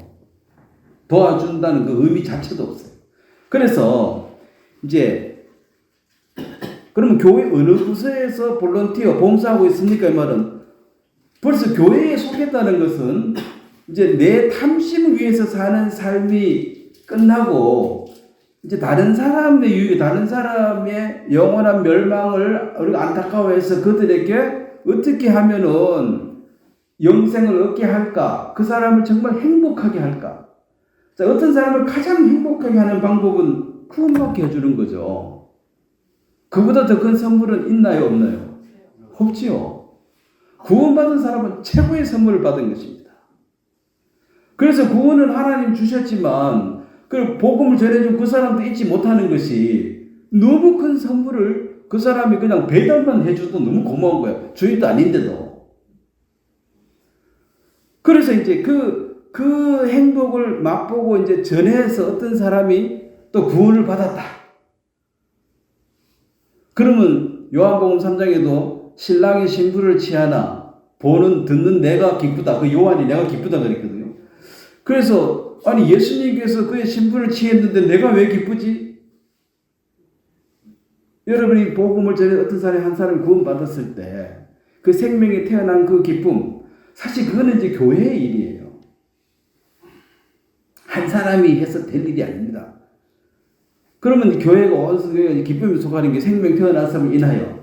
도와준다는 그 의미 자체도 없어요. 그래서 이제 그러면 교회 어느 부서에서 볼런티어 봉사하고 있습니까? 이 말은 벌써 교회에 속했다는 것은 이제 내 탐심을 위해서 사는 삶이 끝나고 이제 다른 사람의 영원한 멸망을 우리가 안타까워해서 그들에게 어떻게 하면은 영생을 얻게 할까? 그 사람을 정말 행복하게 할까? 자, 어떤 사람을 가장 행복하게 하는 방법은 구원받게 해주는 거죠. 그보다 더 큰 선물은 있나요, 없나요? 없지요. 구원받은 사람은 최고의 선물을 받은 것입니다. 그래서 구원은 하나님 주셨지만 그 복음을 전해준 그 사람도 잊지 못하는 것이 너무 큰 선물을 그 사람이 그냥 배달만 해줘도 너무 고마운 거야. 주인도 아닌데도. 그래서 이제 그 행복을 맛보고 이제 전해서 어떤 사람이 또 구원을 받았다. 그러면 요한복음 3장에도 신랑이 신부를 취하나 듣는 내가 기쁘다. 그 요한이 내가 기쁘다 그랬거든요. 그래서 아니 예수님께서 그의 신부를 취했는데 내가 왜 기쁘지? 여러분이 복음을 전해 어떤 사람이 한 사람이 구원받았을 때 그 생명이 태어난 그 기쁨 사실 그거는 이제 교회의 일이에요. 한 사람이 해서 될 일이 아닙니다. 그러면 교회가 어디서 기쁨이 속하는 게 생명 태어났음을 인하여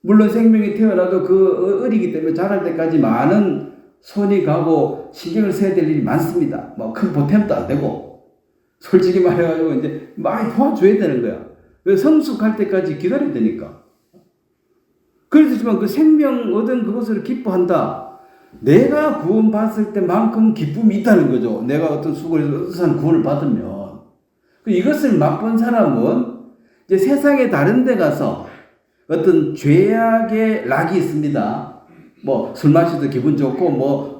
물론 생명이 태어나도 그 어리기 때문에 자랄 때까지 많은 손이 가고 신경을 써야 될 일이 많습니다. 뭐 큰 보탬도 안 되고 솔직히 말해가지고 이제 많이 도와줘야 되는 거야. 왜 성숙할 때까지 기다려야 되니까. 그렇지만 그 생명 얻은 그것을 기뻐한다. 내가 구원받을 때만큼 기쁨이 있다는 거죠. 내가 어떤 수고해서 어떤 구원을 받으면 이것을 맛본 사람은 이제 세상의 다른 데 가서 어떤 죄악의 낙이 있습니다. 뭐 술 마셔도 기분 좋고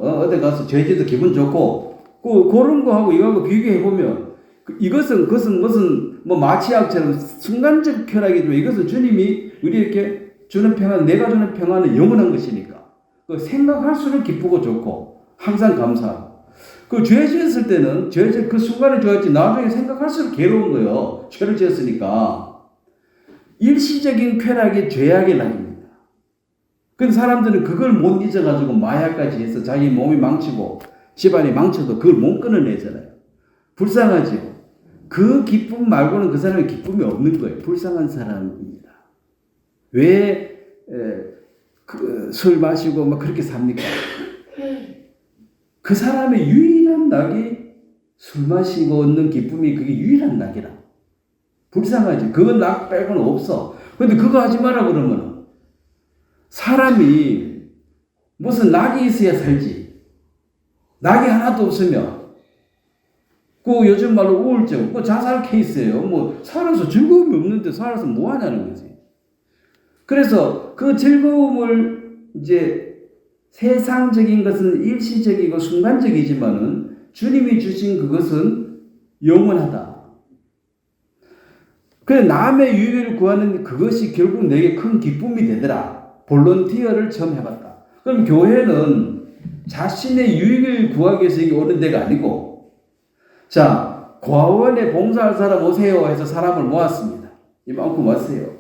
어디 가서 죄지도 기분 좋고 그런 거하고 이거하고 비교해 보면 이것은 무슨 뭐 마취약처럼 순간적 쾌락이지만 이것은 주님이 우리에게 주는 평안, 내가 주는 평안은 영원한 것이니까 생각할수록 기쁘고 좋고 항상 감사하고 그 죄 지었을 때는 그 순간에 좋았지 나중에 생각할수록 괴로운 거예요. 죄를 지었으니까 일시적인 쾌락이 죄악의 낙입니다. 근데 사람들은 그걸 못 잊어가지고 마약까지 해서 자기 몸이 망치고 집안이 망쳐도 그걸 못 끊어내잖아요. 불쌍하죠. 그 기쁨 말고는 그 사람의 기쁨이 없는 거예요. 불쌍한 사람입니다. 왜 술 마시고 막 그렇게 삽니까? 그 사람의 유일한 낙이 술 마시고 얻는 기쁨이 그게 유일한 낙이라. 불쌍하지. 그 낙 빼고는 없어. 근데 그거 하지 마라 그러면 사람이 무슨 낙이 있어야 살지. 낙이 하나도 없으면 그 요즘 말로 우울증, 그 자살 케이스예요. 뭐 살아서 즐거움이 없는데 살아서 뭐 하냐는 거지. 그래서 그 즐거움을 이제 세상적인 것은 일시적이고 순간적이지만은 주님이 주신 그것은 영원하다. 그래 남의 유익을 구하는 그것이 결국 내게 큰 기쁨이 되더라. 볼런티어를 처음 해봤다. 그럼 교회는 자신의 유익을 구하기 위해서 여기 오는 데가 아니고, 자, 과원에 봉사할 사람 오세요 해서 사람을 모았습니다. 이만큼 왔어요.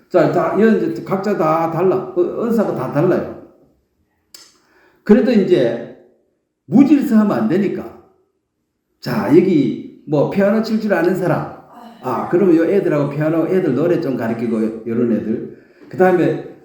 자, 각자 다 달라. 은사가 다 달라요. 그래도 이제 무질서하면 안 되니까. 자, 여기 뭐 피아노 칠 줄 아는 사람. 그러면 요 애들하고 피아노 애들 노래 좀 가르치고 이런 애들. 그 다음에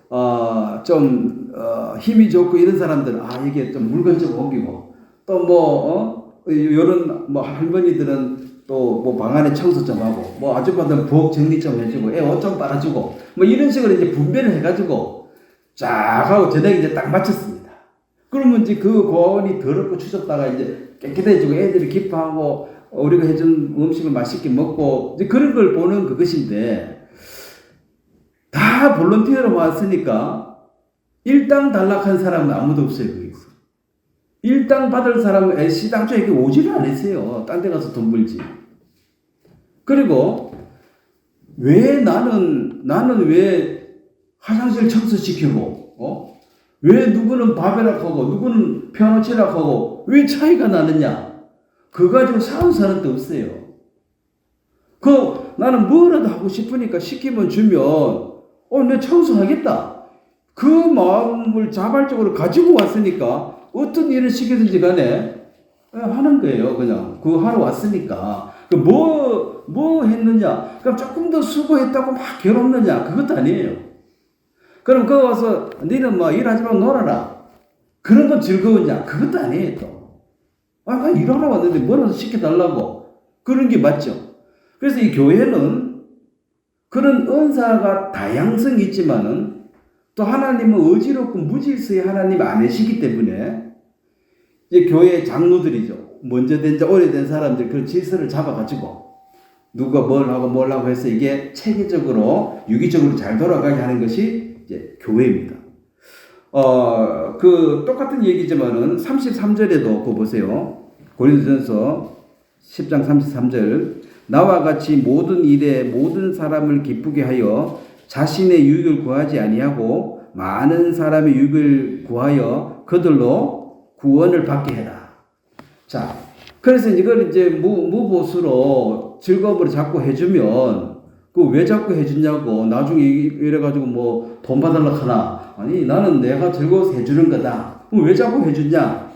힘이 좋고 이런 사람들, 이게 좀 물건 좀 옮기고, 또 요런 할머니들은 또 방 안에 청소 좀 하고, 아줌마들은 부엌 정리 좀 해주고, 애 옷 좀 빨아주고, 이런 식으로 이제 분배를 해가지고, 쫙 하고 저녁에 이제 딱 마쳤습니다. 그러면 이제 그 고아원이 더럽고 추졌다가 이제 깨끗해지고 애들이 기뻐하고, 우리가 해준 음식을 맛있게 먹고, 이제 그런 걸 보는 그것인데, 다 볼런티어로 왔으니까 일당 단락한 사람은 아무도 없어요. 거기서. 일당 받을 사람은 시당초에 이렇게 오지를 안 했어요. 딴 데 가서 돈 벌지. 그리고 왜 나는 왜 화장실 청소시키고, 왜 누구는 바베락하고 누구는 피아노 치락하고 왜 차이가 나느냐? 그거 가지고 싸운 사람도 없어요. 나는 뭐라도 하고 싶으니까 시키면 주면 내 청소하겠다. 그 마음을 자발적으로 가지고 왔으니까 어떤 일을 시키든지 간에 하는 거예요. 그냥 그거 하러 왔으니까. 뭐 했느냐? 그럼 조금 더 수고했다고 막 괴롭느냐? 그것도 아니에요. 그럼 그거 와서 너는 일하지 말고 놀아라. 그런 건 즐거웠냐? 그것도 아니에요. 또. 나 일하러 왔는데 뭐라도 시켜달라고. 그런 게 맞죠. 그래서 이 교회는 그런 은사가 다양성이 있지만은 또 하나님은 의지롭고 무질서의 하나님 아니시기 때문에 이제 교회 장로들이죠. 먼저 된 자 오래된 사람들 그 질서를 잡아가지고 누가 뭘 하고 해서 이게 체계적으로 유기적으로 잘 돌아가게 하는 것이 이제 교회입니다. 똑같은 얘기지만은 33절에도 그거 보세요. 고린도전서 10장 33절. 나와 같이 모든 일에 모든 사람을 기쁘게 하여 자신의 유익을 구하지 아니하고 많은 사람의 유익을 구하여 그들로 구원을 받게 해라. 자, 그래서 이걸 이제 무보수로 즐거움으로 자꾸 해주면 왜 자꾸 해주냐고 나중에 이래가지고 돈 받으려고 하나? 아니 나는 내가 즐거워서 해주는 거다. 그럼 왜 자꾸 해주냐?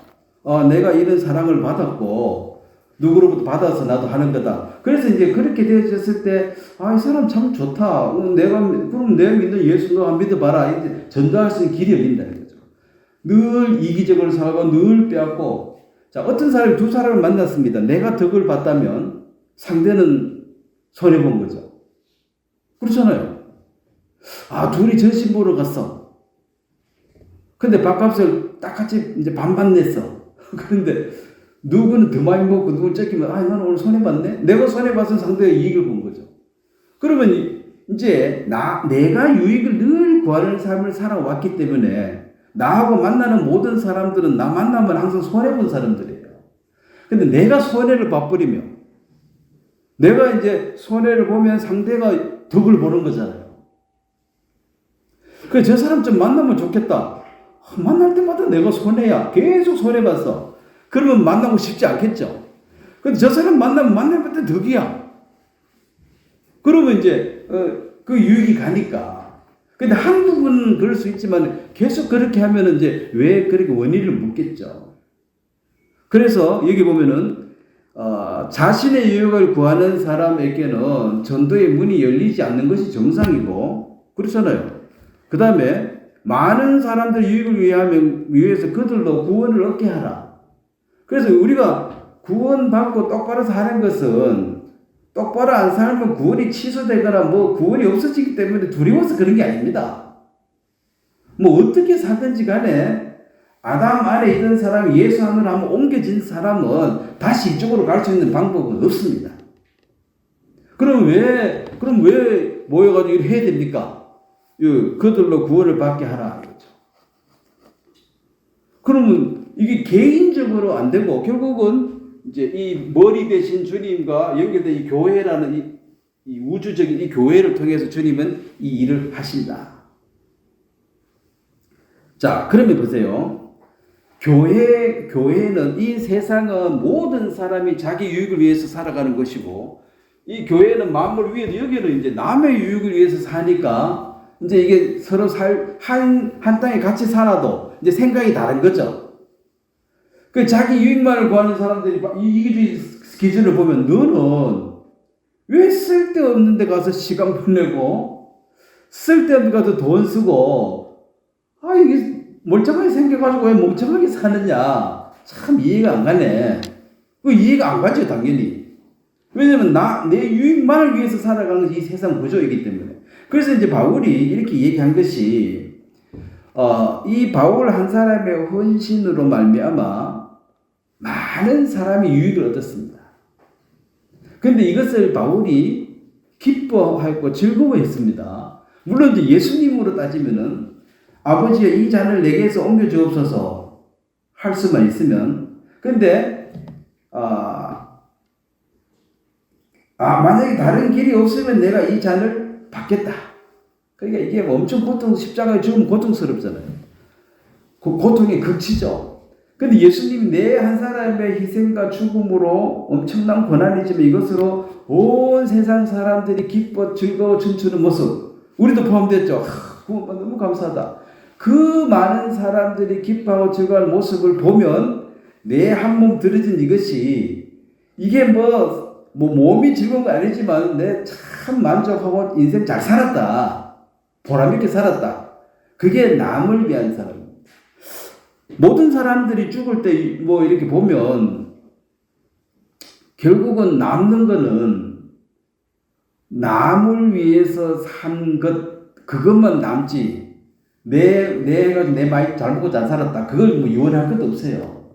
내가 이런 사랑을 받았고 누구로부터 받아서 나도 하는 거다. 그래서 이제 그렇게 되어졌을 때, 이 사람 참 좋다. 그럼 내가 믿는 예수 너 한번 믿어봐라. 이제 전도할 수 있는 길이 열린다는 거죠. 늘 이기적으로 살고 늘 빼앗고, 자, 어떤 사람이 두 사람을 만났습니다. 내가 덕을 봤다면 상대는 손해본 거죠. 그렇잖아요. 둘이 전신 보러 갔어. 근데 밥값을 딱같이 이제 반반 냈어. 그런데 누구는 더 많이 먹고 누구는 쫓기면 나는 오늘 손해봤네? 내가 손해봐서 상대가 이익을 본 거죠. 그러면 이제 내가 유익을 늘 구하는 삶을 살아왔기 때문에 나하고 만나는 모든 사람들은 나 만나면 항상 손해본 사람들이에요. 근데 내가 손해를 봐버리면 내가 이제 손해를 보면 상대가 덕을 보는 거잖아요. 그래서 저 사람 좀 만나면 좋겠다. 만날 때마다 내가 손해야. 계속 손해봤어. 그러면 만나고 싶지 않겠죠. 근데 저 사람 만날 때 덕이야. 그러면 이제 그 유익이 가니까. 근데 한두 번은 그럴 수 있지만 계속 그렇게 하면은 이제 왜 그렇게 원인을 묻겠죠. 그래서 여기 보면은 자신의 유익을 구하는 사람에게는 전도의 문이 열리지 않는 것이 정상이고 그렇잖아요. 그 다음에 많은 사람들 유익을 위해서 그들도 구원을 얻게 하라. 그래서 우리가 구원받고 똑바로 사는 것은 똑바로 안 살면 구원이 취소되거나 구원이 없어지기 때문에 두려워서 그런 게 아닙니다. 어떻게 살든지 간에 아담 안에 있던 사람이 예수 안으로 한번 옮겨진 사람은 다시 이쪽으로 갈 수 있는 방법은 없습니다. 그럼 왜 모여가지고 이렇게 해야 됩니까? 그들로 구원을 받게 하라. 이거죠. 그러면 이게 개인적으로 안 되고 결국은 이제 이 머리 대신 주님과 연결된 이 교회라는 이 우주적인 이 교회를 통해서 주님은 이 일을 하신다. 자, 그러면 보세요. 교회는 이 세상은 모든 사람이 자기 유익을 위해서 살아가는 것이고, 이 교회는 만물 위에도 여기는 이제 남의 유익을 위해서 사니까, 이제 이게 서로 한 땅에 같이 살아도 이제 생각이 다른 거죠. 그 자기 유익만을 구하는 사람들이 이기주의 기준을 보면 너는 왜 쓸데없는 데 가서 시간 보내고, 쓸데없는 데 가서 돈 쓰고, 이게 멀쩡하게 생겨가지고 왜 멍청하게 사느냐. 참 이해가 안 가네. 이해가 안 가죠, 당연히. 왜냐면 내 유익만을 위해서 살아가는 이 세상 구조이기 때문에. 그래서 이제 바울이 이렇게 얘기한 것이, 이 바울 한 사람의 헌신으로 말미암아 많은 사람이 유익을 얻었습니다. 그런데 이것을 바울이 기뻐하고 즐거워했습니다. 물론 이제 예수님으로 따지면은 아버지여 이 잔을 내게서 옮겨 주옵소서 할 수만 있으면, 근데 만약에 다른 길이 없으면 내가 이 잔을 받겠다. 그러니까 이게 엄청 십자가에 죽으면 고통스럽잖아요. 그 고통의 극치죠. 근데 예수님이 내 한 사람의 희생과 죽음으로 엄청난 고난이지만 이것으로 온 세상 사람들이 기뻐 즐거워 춤추는 모습, 우리도 포함됐죠. 너무 감사하다. 그 많은 사람들이 기뻐하고 즐거워하는 모습을 보면 내 한 몸 들어진 이것이, 이게 몸이 즐거운 건 아니지만 내 참 만족하고 인생 잘 살았다, 보람있게 살았다. 그게 남을 위한 사람. 모든 사람들이 죽을 때 이렇게 보면 결국은 남는 거는 남을 위해서 산 그것만 남지, 내가 내 많이 잘 먹고 잘 살았다, 그걸 유언할 것도 없어요.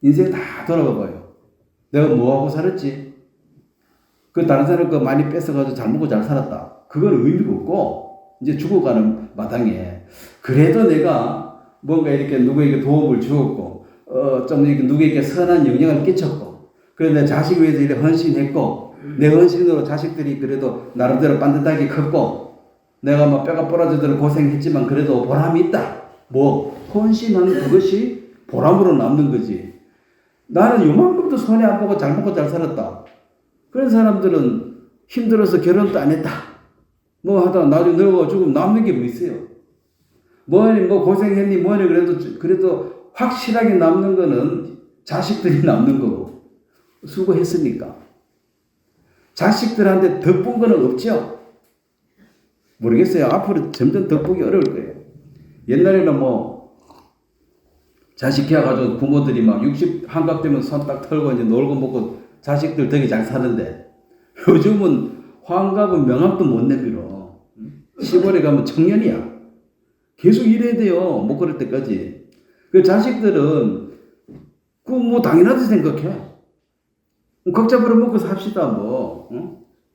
인생 다 돌아가 봐요. 내가 뭐하고 살았지? 다른 사람 거 많이 뺏어가지고 잘 먹고 잘 살았다, 그건 의미가 없고, 이제 죽어가는 마당에 그래도 내가 뭔가 이렇게 누구에게 도움을 주었고, 좀 이렇게 누구에게 선한 영향을 끼쳤고, 그래서 내 자식 위해서 이렇게 헌신했고, 내 헌신으로 자식들이 그래도 나름대로 반듯하게 컸고, 내가 뼈가 부러지도록 고생했지만 그래도 보람이 있다. 헌신하는 그것이 보람으로 남는 거지. 나는 요만큼도 손해 안 보고 잘 먹고 잘 살았다. 그런 사람들은 힘들어서 결혼도 안 했다. 하다 나중에 늙어 죽으면 남는 게 뭐 있어요? 고생했니 그래도 확실하게 남는 거는 자식들이 남는 거고, 수고했으니까. 자식들한테 덕본 거는 없죠? 모르겠어요. 앞으로 점점 덕보기 어려울 거예요. 옛날에는 자식 키워가지고 부모들이 60 한갑 되면 손 딱 털고 이제 놀고 먹고 자식들 되게 잘 사는데, 요즘은 환갑은 명함도 못 내밀어. 시골에 가면 청년이야. 계속 일해야 돼요. 못 그럴 때까지. 그 자식들은 당연하다 생각해. 각자 벌어먹고 삽시다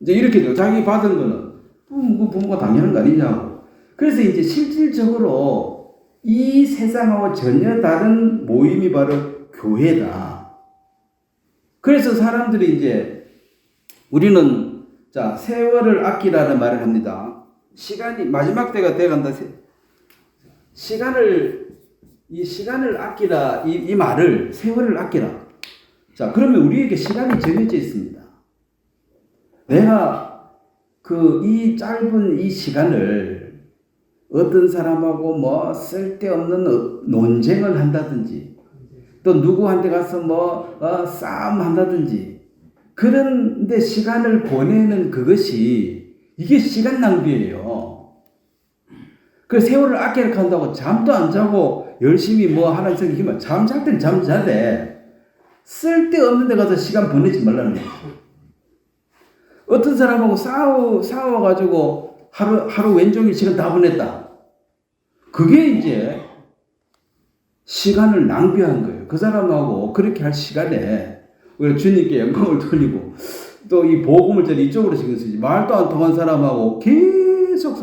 이제 이렇게 돼요. 자기 받은 거는 부모가 당연한 거 아니냐고. 그래서 이제 실질적으로 이 세상하고 전혀 다른 모임이 바로 교회다. 그래서 사람들이 이제 우리는 세월을 아끼라는 말을 합니다. 시간이 마지막 때가 돼간다. 시간을 아끼라, 이 말을, 세월을 아끼라. 그러면 우리에게 시간이 정해져 있습니다. 내가 이 짧은 이 시간을 어떤 사람하고 쓸데없는 논쟁을 한다든지, 또 누구한테 가서 싸움 한다든지, 그런데 시간을 보내는 그것이, 이게 시간 낭비예요. 그 세월을 아끼라 한다고 잠도 안 자고 열심히 하나 생기면 잠잘 땐 잠 자되, 쓸데없는 데 가서 시간 보내지 말라는 거죠. 어떤 사람하고 싸워가지고 하루 왼종일 시간 다 보냈다. 그게 이제 시간을 낭비한 거예요. 그 사람하고 그렇게 할 시간에 우리가 주님께 영광을 돌리고 또 이 복음을 전 이쪽으로 지금 쓰지. 말도 안 통한 사람하고 계속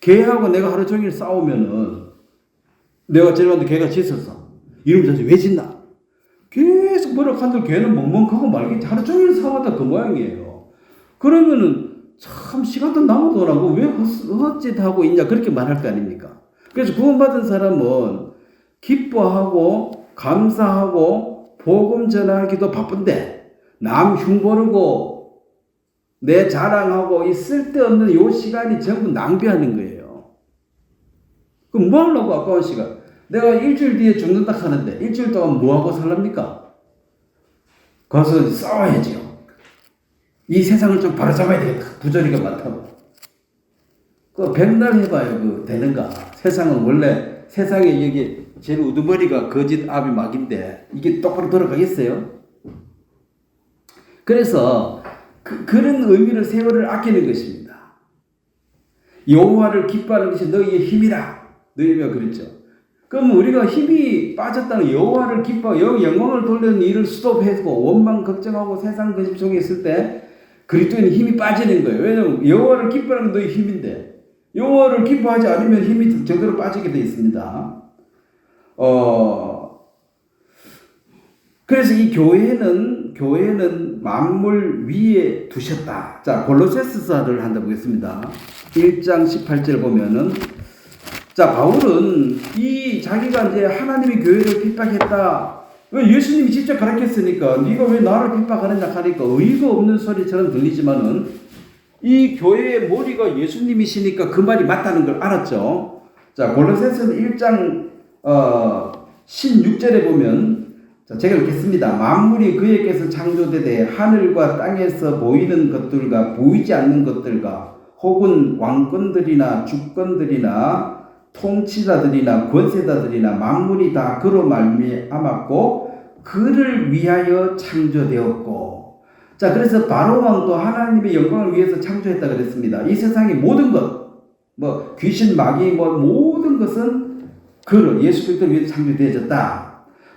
걔하고 내가 하루 종일 싸우면은 내가 저런데 걔가 짖었어. 이러면서 왜 짖나? 계속 뭐라 한들 걔는 멍멍하고 말겠지. 하루 종일 싸우다 그 모양이에요. 그러면은 참 시간도 남아도 안 하고 왜 헛짓하고 있냐 그렇게 말할 거 아닙니까? 그래서 구원받은 사람은 기뻐하고 감사하고 복음 전하기도 바쁜데 남 흉보르고 내 자랑하고 이 쓸데없는 요 시간이 전부 낭비하는 거예요. 그럼 뭐 하려고 아까운 시간? 내가 일주일 뒤에 죽는다 하는데 일주일 동안 뭐 하고 살랍니까? 거기서 싸워야지요. 이 세상을 좀 바로잡아야 되겠다. 부조리가 많다고. 그 백날 해봐요. 그 되는가? 세상은 원래 세상에 여기 제일 우두머리가 거짓 압이 막인데 이게 똑바로 돌아가겠어요? 그래서 그런 의미로 세월을 아끼는 것입니다. 여호와를 기뻐하는 것이 너희의 힘이라. 너희가 그랬죠. 그럼 우리가 힘이 빠졌다는 여호와를 기뻐하고 영광을 돌리는 일을 스톱해서 원망 걱정하고 세상 거짓 속에 있을 때 그리스도인은 힘이 빠지는 거예요. 왜냐하면 여호와를 기뻐하는 게 너희 힘인데 여호와를 기뻐하지 않으면 힘이 저대로 빠지게 되어 있습니다. 그래서 이 교회는 만물 위에 두셨다. 자, 골로새서를 한다 보겠습니다. 1장 18절 보면은 자, 바울은 이 자기가 이제 하나님의 교회를 핍박했다. 왜 예수님이 직접 가르쳤으니까 네가 왜 나를 핍박하느냐 하니까 의의가 없는 소리처럼 들리지만은 이 교회의 머리가 예수님이시니까 그 말이 맞다는 걸 알았죠. 자, 골로새서 1장 16절에 보면 자, 제가 읽겠습니다. 만물이 그에게서 창조되되 하늘과 땅에서 보이는 것들과 보이지 않는 것들과 혹은 왕권들이나 주권들이나 통치자들이나 권세자들이나 만물이 다 그로 말미암았고 그를 위하여 창조되었고. 자, 그래서 바로왕도 하나님의 영광을 위해서 창조했다 그랬습니다. 이 세상의 모든 것, 뭐 귀신, 마귀, 뭐 모든 것은 그를 예수 그리스도를 위해서 창조되어졌다.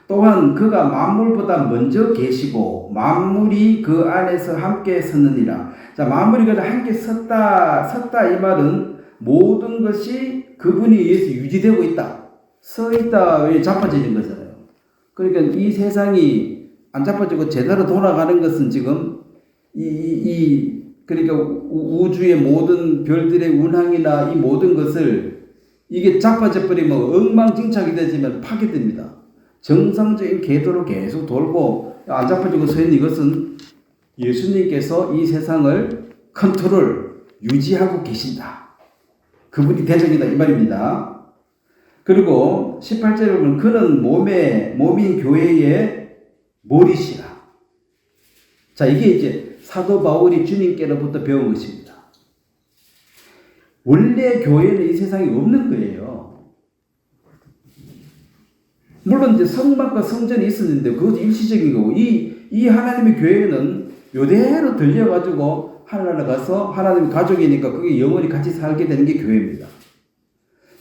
또한 그가 만물보다 먼저 계시고 만물이 그 안에서 함께 섰느니라. 자, 만물이 그래도 함께 섰다 이 말은 모든 것이 그분에 의해서 유지되고 있다. 서 있다, 자빠지는 거잖아요. 그러니까 이 세상이 안 자빠지고 제대로 돌아가는 것은 지금 그러니까 우주의 모든 별들의 운항이나 이 모든 것을 이게 자빠져 버리면 엉망진창이 되지만 파괴됩니다. 정상적인 궤도로 계속 돌고 안 자빠지고 서 있는 이것은 예수님께서 이 세상을 컨트롤, 유지하고 계신다. 그분이 대적이다 이 말입니다. 그리고 18절에 보면 그는 몸인 교회의 머리시라. 자, 이게 이제 사도 바울이 주님께로부터 배운 것입니다. 원래 교회는 이 세상에 없는 거예요. 물론 이제 성막과 성전이 있었는데 그것도 일시적인 거고 이 하나님의 교회는 요대로 들려가지고 하늘나라 가서 하나님의 가족이니까 그게 영원히 같이 살게 되는 게 교회입니다.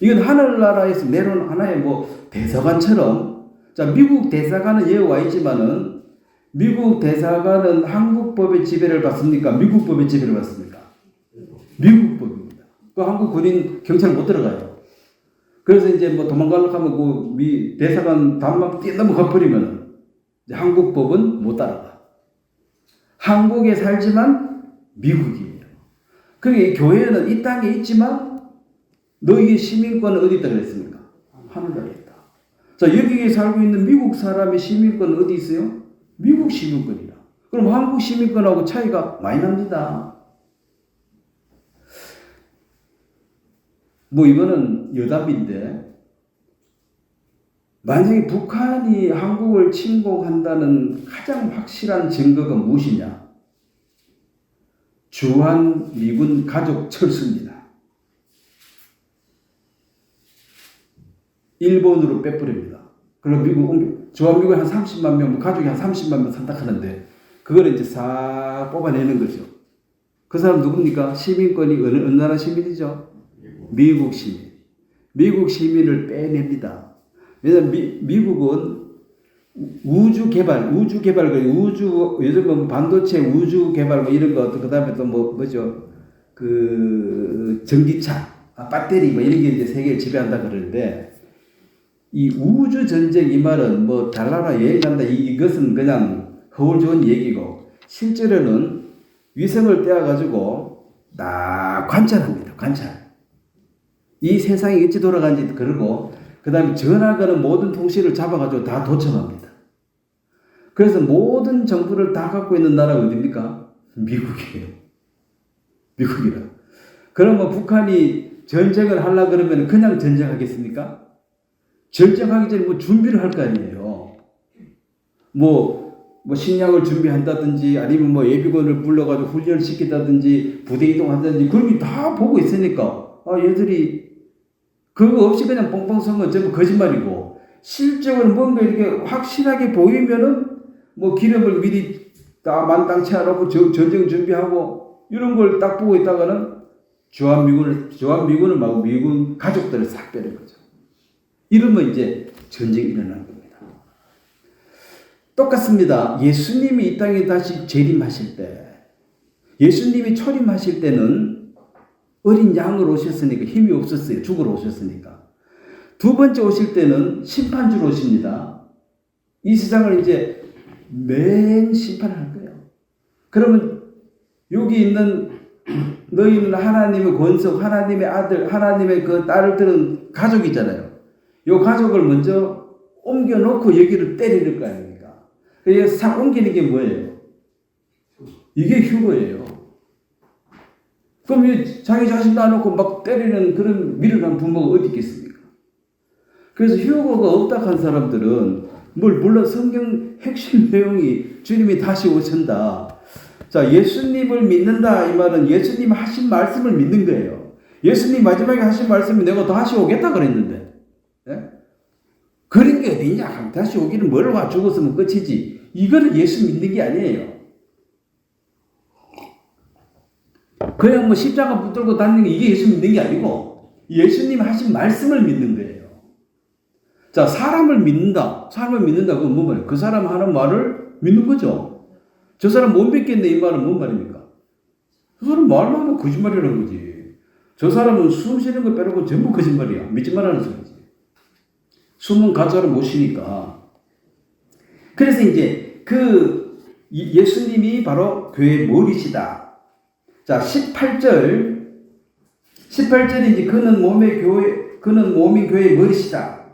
이건 하늘나라에서 내려온 하나의 뭐 대사관처럼 자, 미국 대사관은 여기 와 있지만은 미국 대사관은 한국 법의 지배를 받습니까? 미국 법의 지배를 받습니까? 미국 법입니다. 그 한국 군인 경찰 못 들어가요. 그래서 이제 뭐 도망가려고 하면 그 대사관 단막 뛰어넘어가 버리면 한국 법은 못 따라가. 한국에 살지만 미국이에요. 그러니까 교회는 이 땅에 있지만 너희의 시민권은 어디 있다 그랬습니까? 하늘나라에 있다. 자, 여기에 살고 있는 미국 사람의 시민권은 어디 있어요? 미국 시민권이라. 그럼 한국 시민권하고 차이가 많이 납니다. 뭐 이거는 여담인데 만약에 북한이 한국을 침공한다는 가장 확실한 증거가 무엇이냐? 주한 미군 가족 철수입니다. 일본으로 빼버립니다. 그리고 주한미군 한 30만 명, 가족이 한 30만 명 산탁하는데 그걸 이제 싹 뽑아내는 거죠. 그 사람 누굽니까? 시민권이 어느 나라 시민이죠? 미국 시민. 미국 시민을 빼냅니다. 왜냐면 미국은 우주 개발, 요즘은 반도체 우주 개발 뭐 이런 거, 그 다음에 또 뭐죠? 그 전기차, 배터리 뭐 이런 게 이제 세계를 지배한다 그러는데, 이 우주 전쟁 이 말은 뭐 달나라 여행 간다 이것은 그냥 허울 좋은 얘기고, 실제로는 위성을 떼어가지고 딱 관찰합니다. 관찰. 이 세상이 어찌 돌아가는지 그러고, 그 다음에 전화 거는 모든 통신을 잡아가지고 다 도청합니다. 그래서 모든 정보를 다 갖고 있는 나라가 어디입니까? 미국이에요. 미국이라. 그러면 북한이 전쟁을 하려고 그러면 그냥 전쟁하겠습니까? 전쟁하기 전에 뭐 준비를 할 거 아니에요. 뭐 식량을 준비한다든지 아니면 뭐 예비군을 불러가지고 훈련을 시킨다든지 부대 이동한다든지 그런 게 다 보고 있으니까 얘들이 그거 없이 그냥 뻥뻥 선 건 전부 거짓말이고, 실적으로 뭔가 이렇게 확실하게 보이면은 뭐 기름을 미리 다 만땅 채워놓고 전쟁 준비하고 이런 걸 딱 보고 있다가는 주한미군을 막 미군 가족들을 싹 빼는 거죠. 이러면 이제 전쟁이 일어나는 겁니다. 똑같습니다. 예수님이 이 땅에 다시 재림하실 때, 예수님이 초림하실 때는 어린 양으로 오셨으니까 힘이 없었어요. 죽으러 오셨으니까. 두 번째 오실 때는 심판주로 오십니다. 이 세상을 이제 맹 심판할 거예요. 그러면 여기 있는 너희는 하나님의 권속, 하나님의 아들, 하나님의 그 딸을 들은 가족이잖아요. 이 가족을 먼저 옮겨놓고 여기를 때리는 거 아닙니까? 그래서 싹 옮기는 게 뭐예요? 이게 휴거예요. 그럼 자기 자식 놔놓고 막 때리는 그런 미련한 부모가 어디 있겠습니까? 그래서 휴거가 없다 한 사람들은 물론 성경 핵심 내용이 주님이 다시 오신다. 자, 예수님을 믿는다 이 말은 예수님 하신 말씀을 믿는 거예요. 예수님 마지막에 하신 말씀이 내가 다시 오겠다 그랬는데, 예? 그런 게 어디냐? 다시 오기는 뭘 와 죽었으면 끝이지. 이거는 예수 믿는 게 아니에요. 그냥 뭐 십자가 붙들고 다니는 게 이게 예수 믿는 게 아니고 예수님 하신 말씀을 믿는 거예요. 자, 사람을 믿는다. 그건 뭔 말이에요? 그 사람 하는 말을 믿는 거죠. 저 사람 못 믿겠네 이 말은 뭔 말입니까? 저 사람 말만 하면 거짓말이라는 거지. 저 사람은 숨 쉬는 거 빼놓고 전부 거짓말이야. 믿지 말라는 소리지. 숨은 가짜를 못 쉬니까. 그래서 이제 그 예수님이 바로 교회의 머리시다. 자, 18절이 이제 그는 몸이 교회의 머리시다.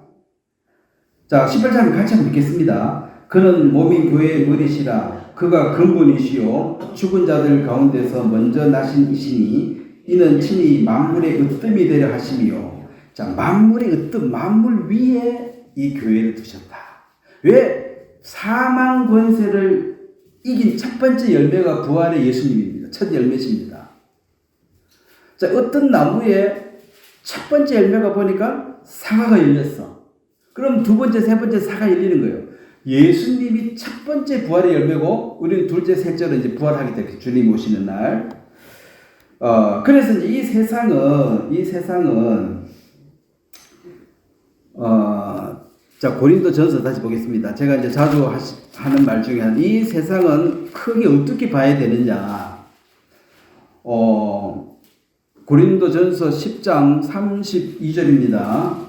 자, 18절 같이 한번 읽겠습니다. 그는 몸이 교회의 머리시라. 그가 근본이시요 죽은 자들 가운데서 먼저 나신 이시니 이는 친히 만물의 으뜸이 되려 하심이요. 자, 만물의 으뜸, 만물 위에 이 교회를 두셨다. 왜? 사망 권세를 이긴 첫 번째 열매가 부활의 예수님입니다. 첫 열매십니다. 자, 어떤 나무에 첫 번째 열매가 보니까 사과가 열렸어. 그럼 두 번째, 세 번째 사과 열리는 거예요. 예수님이 첫 번째 부활의 열매고, 우리는 둘째, 셋째로 이제 부활하게 되겠죠. 주님 오시는 날. 그래서 이제 이 세상은, 자, 고린도전서 다시 보겠습니다. 제가 이제 자주 하는 말 중에 이 세상은 크게 어떻게 봐야 되느냐. 고린도전서 10장 32절입니다.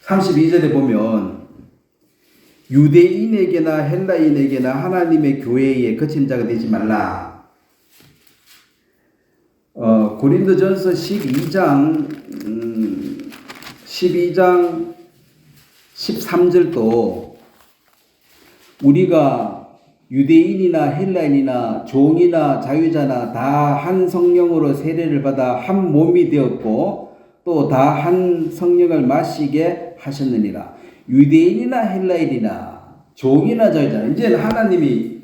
32절에 보면 유대인에게나 헬라인에게나 하나님의 교회에 거친 자가 되지 말라. 고린도전서 12장 13절도 우리가 유대인이나 헬라인이나 종이나 자유자나 다 한 성령으로 세례를 받아 한 몸이 되었고 또 다 한 성령을 마시게 하셨느니라. 유대인이나 헬라인이나 종이나 자유자나 이제는 하나님이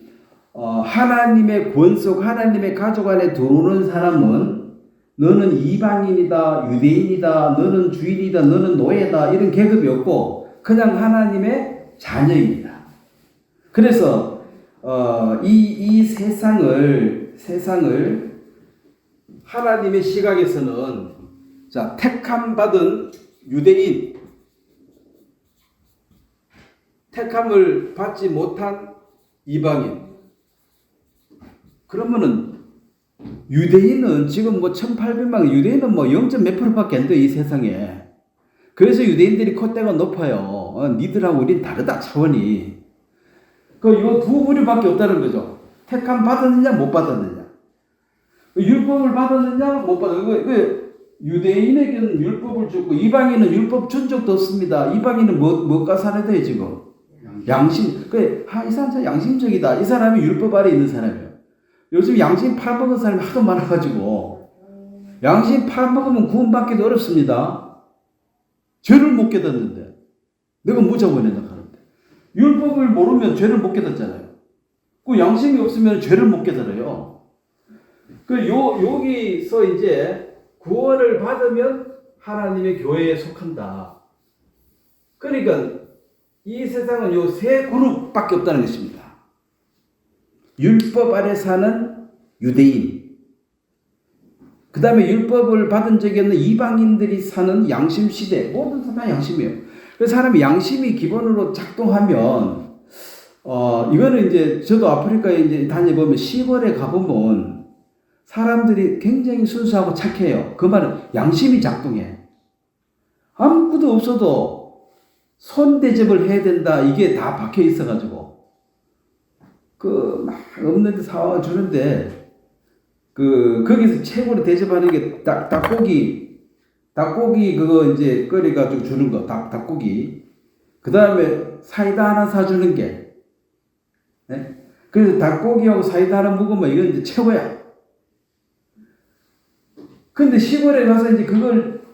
하나님의 권속 하나님의 가족 안에 들어오는 사람은 너는 이방인이다, 유대인이다, 너는 주인이다, 너는 노예다 이런 계급이 없고 그냥 하나님의 자녀입니다. 그래서 이 세상을 하나님의 시각에서는 자 택함 받은 유대인 택함을 받지 못한 이방인. 그러면은 유대인은 지금 뭐 1800만 유대인은 뭐 0. 몇 프로밖에 안 돼, 이 세상에. 그래서 유대인들이 콧대가 높아요. 니들하고 우린 다르다, 차원이. 요 두 부류밖에 없다는 거죠. 택함 받았느냐, 못 받았느냐. 율법을 받았느냐, 못 받았느냐. 유대인에게는 율법을 주고 이방인은 율법 준 적도 없습니다. 이방인은 뭐가 살아야 돼, 지금? 양심. 이 사람 양심적이다. 이 사람이 율법 아래 있는 사람이에요. 요즘 양심 팔아먹은 사람이 하도 많아가지고 양심 팔아먹으면 구원받기도 어렵습니다. 죄를 못 깨닫는데 내가 무자원이다 하는데 율법을 모르면 죄를 못 깨닫잖아요. 그 양심이 없으면 죄를 못 깨달아요. 여기서 이제 구원을 받으면 하나님의 교회에 속한다. 그러니까 이 세상은 요 세 그룹밖에 없다는 것입니다. 율법 아래 사는 유대인, 그 다음에 율법을 받은 적이 없는 이방인들이 사는 양심 시대. 모든 사람 양심이에요. 그래서 사람이 양심이 기본으로 작동하면 이거는 이제 저도 아프리카에 이제 다녀보면 시골에 가보면 사람들이 굉장히 순수하고 착해요. 그 말은 양심이 작동해. 아무것도 없어도 손 대접을 해야 된다. 이게 다 박혀 있어가지고 막 없는데 사와 주는데 거기서 최고로 대접하는 게 닭고기 그거 이제 끓여가지고 주는 거 닭고기. 그 다음에 사이다 하나 사주는 게. 네? 그래서 닭고기하고 사이다 하나 먹으면 이건 이제 최고야. 근데 시골에 가서 이제 그걸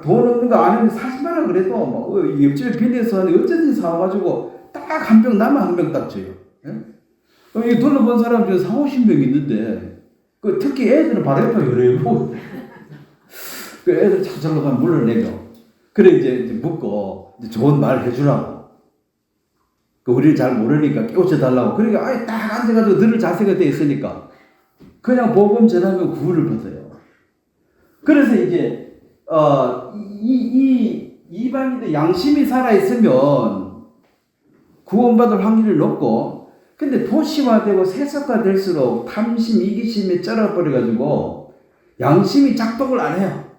돈 없는 거 아는데 사지 마라 그래도 뭐 옆집에 빌려서 어쩐지 사와가지고 딱 한 병 남아 한 병 딱 줘요. 네? 이 둘러본 사람 중에 40~50명 있는데 특히 애들은 바로 옆에 그래요. 애들 차절로 가면 물러내려. 그래 이제 묻고 이제 좋은 말 해주라고. 우리를 잘 모르니까 깨우쳐달라고. 그러니까 아예 딱 앉아가지고 늘 자세가 돼 있으니까 그냥 복음 전하면 구원을 받아요. 그래서 이제 이방인들 양심이 살아있으면 구원받을 확률이 높고, 근데 도시화되고 세속화될수록 탐심, 이기심에 쩔어버려가지고 양심이 작동을 안 해요.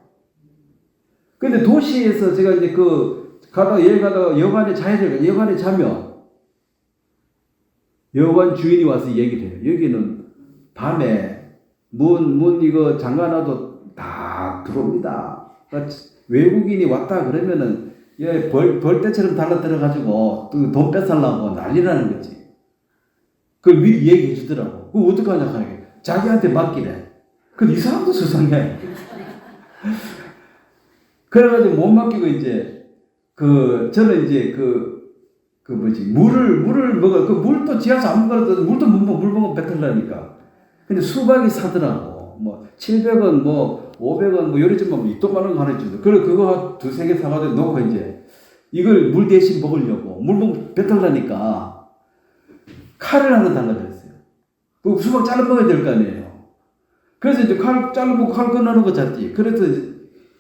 근데 도시에서 제가 이제 여행 가다가 여관에 자야 돼요. 여관에 자면 여관 주인이 와서 얘기를 해요. 여기는 밤에 문 이거 잠가놔도 다 들어옵니다. 외국인이 왔다 그러면은 벌떼처럼 달라들어가지고 돈 뺏으려고 난리라는 거지. 그걸 미리 얘기해 주더라고. 그거 어떡하냐 하니까 자기한테 맡기래. 근데 이 사람도 세상에. 그래가지고 못 맡기고 이제 저는 이제 물을 먹어. 물도 지하서 안 먹어도 물도 물 먹으면 배탈나니까. 근데 수박이 사더라고. 뭐 700원, 뭐 500원, 뭐 요리 좀 뭐 이또만한 거 하나 주더. 그래 그거 두세 개 사가지고 놓고 이제 이걸 물 대신 먹으려고. 물 먹으면 배탈나니까. 칼을 하나 달라 그랬어요. 그 수박 잘라 먹어야 될 거 아니에요. 그래서 이제 칼 자르고 칼 꺼내는 거 잤지. 그래서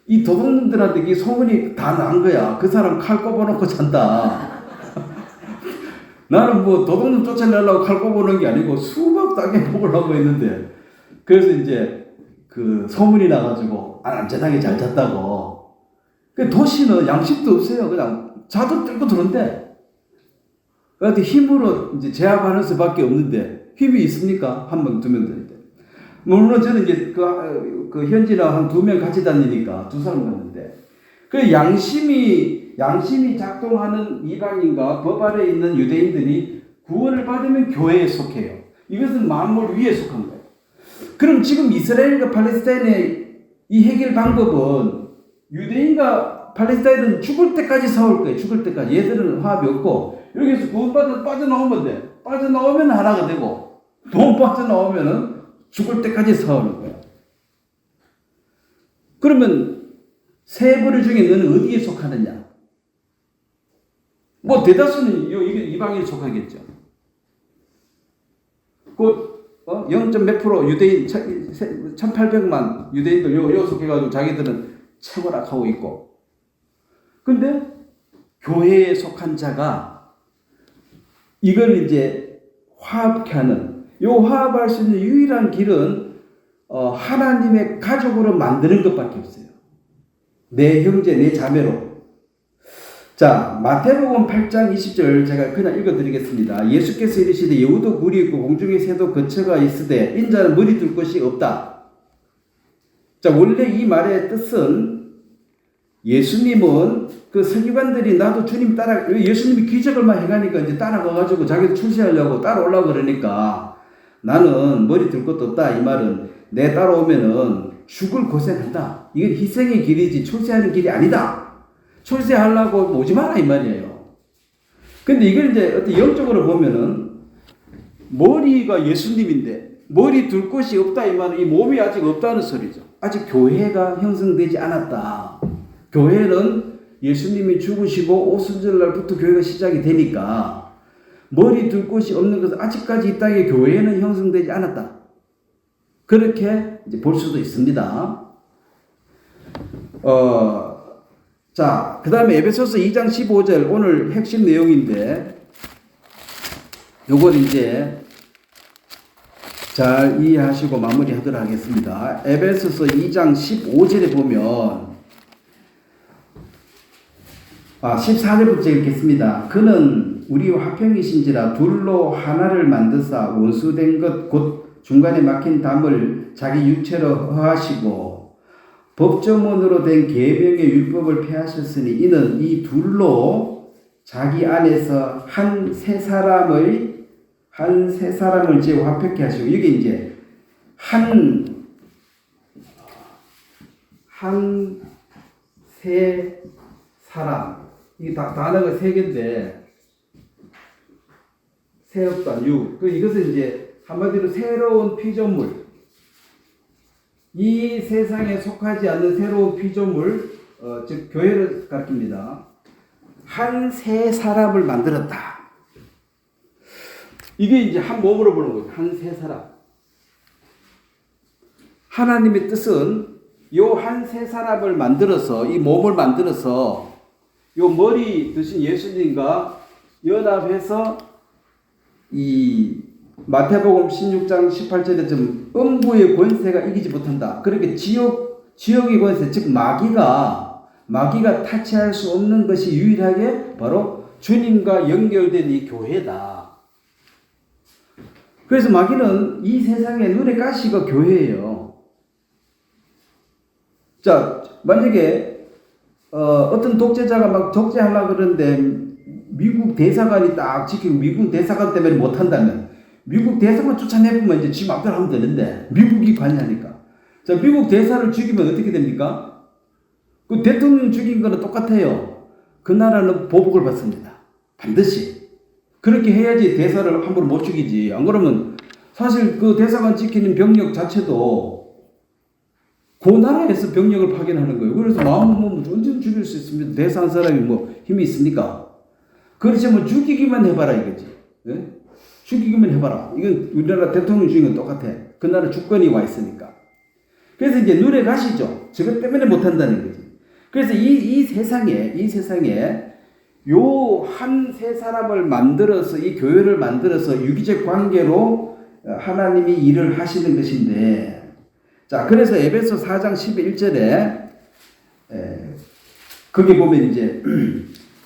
이 도둑놈들한테 이 소문이 다 난 거야. 그 사람 칼 꼽아놓고 잔다. 나는 뭐 도둑놈 쫓아내려고 칼 꼽아놓은 게 아니고 수박 따게 먹으려고 했는데, 그래서 이제 소문이 나가지고 안전하게 잘 잤다고. 도시는 양심도 없어요. 그냥 자도 뚫고 들어온대. 어디 힘으로 이제 제압하는 수밖에 없는데 힘이 있습니까? 한 명, 두 명 되는데. 물론 저는 이제 현지랑 한 2명 같이 다니니까 2사람 갔는데, 양심이 작동하는 이방인과 법 아래 있는 유대인들이 구원을 받으면 교회에 속해요. 이것은 만물 위에 속한 거예요. 그럼 지금 이스라엘과 팔레스타인의 이 해결 방법은 유대인과 팔레스타인은 죽을 때까지 싸울 거예요. 죽을 때까지. 얘들은 화합이 없고, 여기서 구원받아 빠져나오면 돼. 빠져나오면 하나가 되고, 돈 빠져나오면은 죽을 때까지 싸우는 거야. 그러면 세 부류 중에 너는 어디에 속하느냐? 뭐 대다수는 이방인에 속하겠죠. 곧 0. 몇 프로 유대인 1800만 유대인들 요 속해가지고 자기들은 최고락하고 있고, 근데 교회에 속한 자가 이걸 이제 화합하는, 요 화합할 수 있는 유일한 길은 하나님의 가족으로 만드는 것밖에 없어요. 내 형제, 내 자매로. 자, 마태복음 8장 20절 제가 그냥 읽어드리겠습니다. 예수께서 이르시되 여우도 굴이 있고 공중의 새도 거처가 있으되 인자는 머리 둘 것이 없다. 자, 원래 이 말의 뜻은 예수님은 그 서기관들이 나도 주님 따라, 예수님이 기적을만 해가니까 이제 따라가가지고 자기도 출세하려고 따라오려고 그러니까 나는 머리 둘 것도 없다. 이 말은 내 따라오면은 죽을 고생한다. 이건 희생의 길이지 출세하는 길이 아니다. 출세하려고 오지 마라 이 말이에요. 근데 이걸 이제 어떤 영적으로 보면은 머리가 예수님인데 머리 둘 곳이 없다 이 말은 이 몸이 아직 없다는 소리죠. 아직 교회가 형성되지 않았다. 교회는 예수님이 죽으시고 오순절 날부터 교회가 시작이 되니까 머리 둘 곳이 없는 것은 아직까지 이 땅에 교회는 형성되지 않았다. 그렇게 이제 볼 수도 있습니다. 자, 그 다음에 에베소서 2장 15절 오늘 핵심 내용인데 요걸 이제 잘 이해하시고 마무리하도록 하겠습니다. 에베소서 2장 15절에 보면 14절부터 읽겠습니다. 그는 우리와 화평이신지라 둘로 하나를 만드사 원수된 것 곧 중간에 막힌 담을 자기 육체로 허하시고 법조문으로 된 계명의 율법을 폐하셨으니 이는 이 둘로 자기 안에서 한 세 사람을 이제 화평케 하시고 이게 이제 한 세 사람 이게 단어가 세 개인데 새롭다 유 이것은 이제 한마디로 새로운 피조물 이 세상에 속하지 않는 새로운 피조물 즉 교회를 가리킵니다. 한 세 사람을 만들었다. 이게 이제 한 몸으로 보는 거죠. 한 세 사람. 하나님의 뜻은 요 한 세 사람을 만들어서 이 몸을 만들어서 요 머리 드신 예수님과 연합해서 이 마태복음 16장 18절에 좀 음부의 권세가 이기지 못한다. 그렇게 지옥의 권세 즉 마귀가 타치할 수 없는 것이 유일하게 바로 주님과 연결된 이 교회다. 그래서 마귀는 이 세상의 눈의 가시가 교회예요. 자, 만약에 어떤 독재자가 막 독재하려고 그러는데 미국 대사관이 딱 지키고 미국 대사관 때문에 못한다면 미국 대사관 쫓아내보면 이제 지 맘대로 하면 되는데 미국이 관여하니까. 자, 미국 대사를 죽이면 어떻게 됩니까? 그 대통령 죽인 거는 똑같아요. 그 나라는 보복을 받습니다. 반드시. 그렇게 해야지 대사를 함부로 못 죽이지. 안 그러면 사실 그 대사관 지키는 병력 자체도 그 나라에서 병력을 파견하는 거예요. 그래서 마음은 뭐 언제든 죽일 수 있습니다. 대사 한 사람이 뭐 힘이 있습니까? 그렇지만 죽이기만 해봐라 이거지. 네? 죽이기만 해봐라. 이건 우리나라 대통령 죽인 건 똑같아. 그 나라 주권이 와 있으니까. 그래서 이제 눈에 가시죠. 저것 때문에 못한다는 거지. 그래서 이 세상에 요 한 세 사람을 만들어서 이 교회를 만들어서 유기적 관계로 하나님이 일을 하시는 것인데, 자, 그래서 에베소 4장 11절에 거기 보면 이제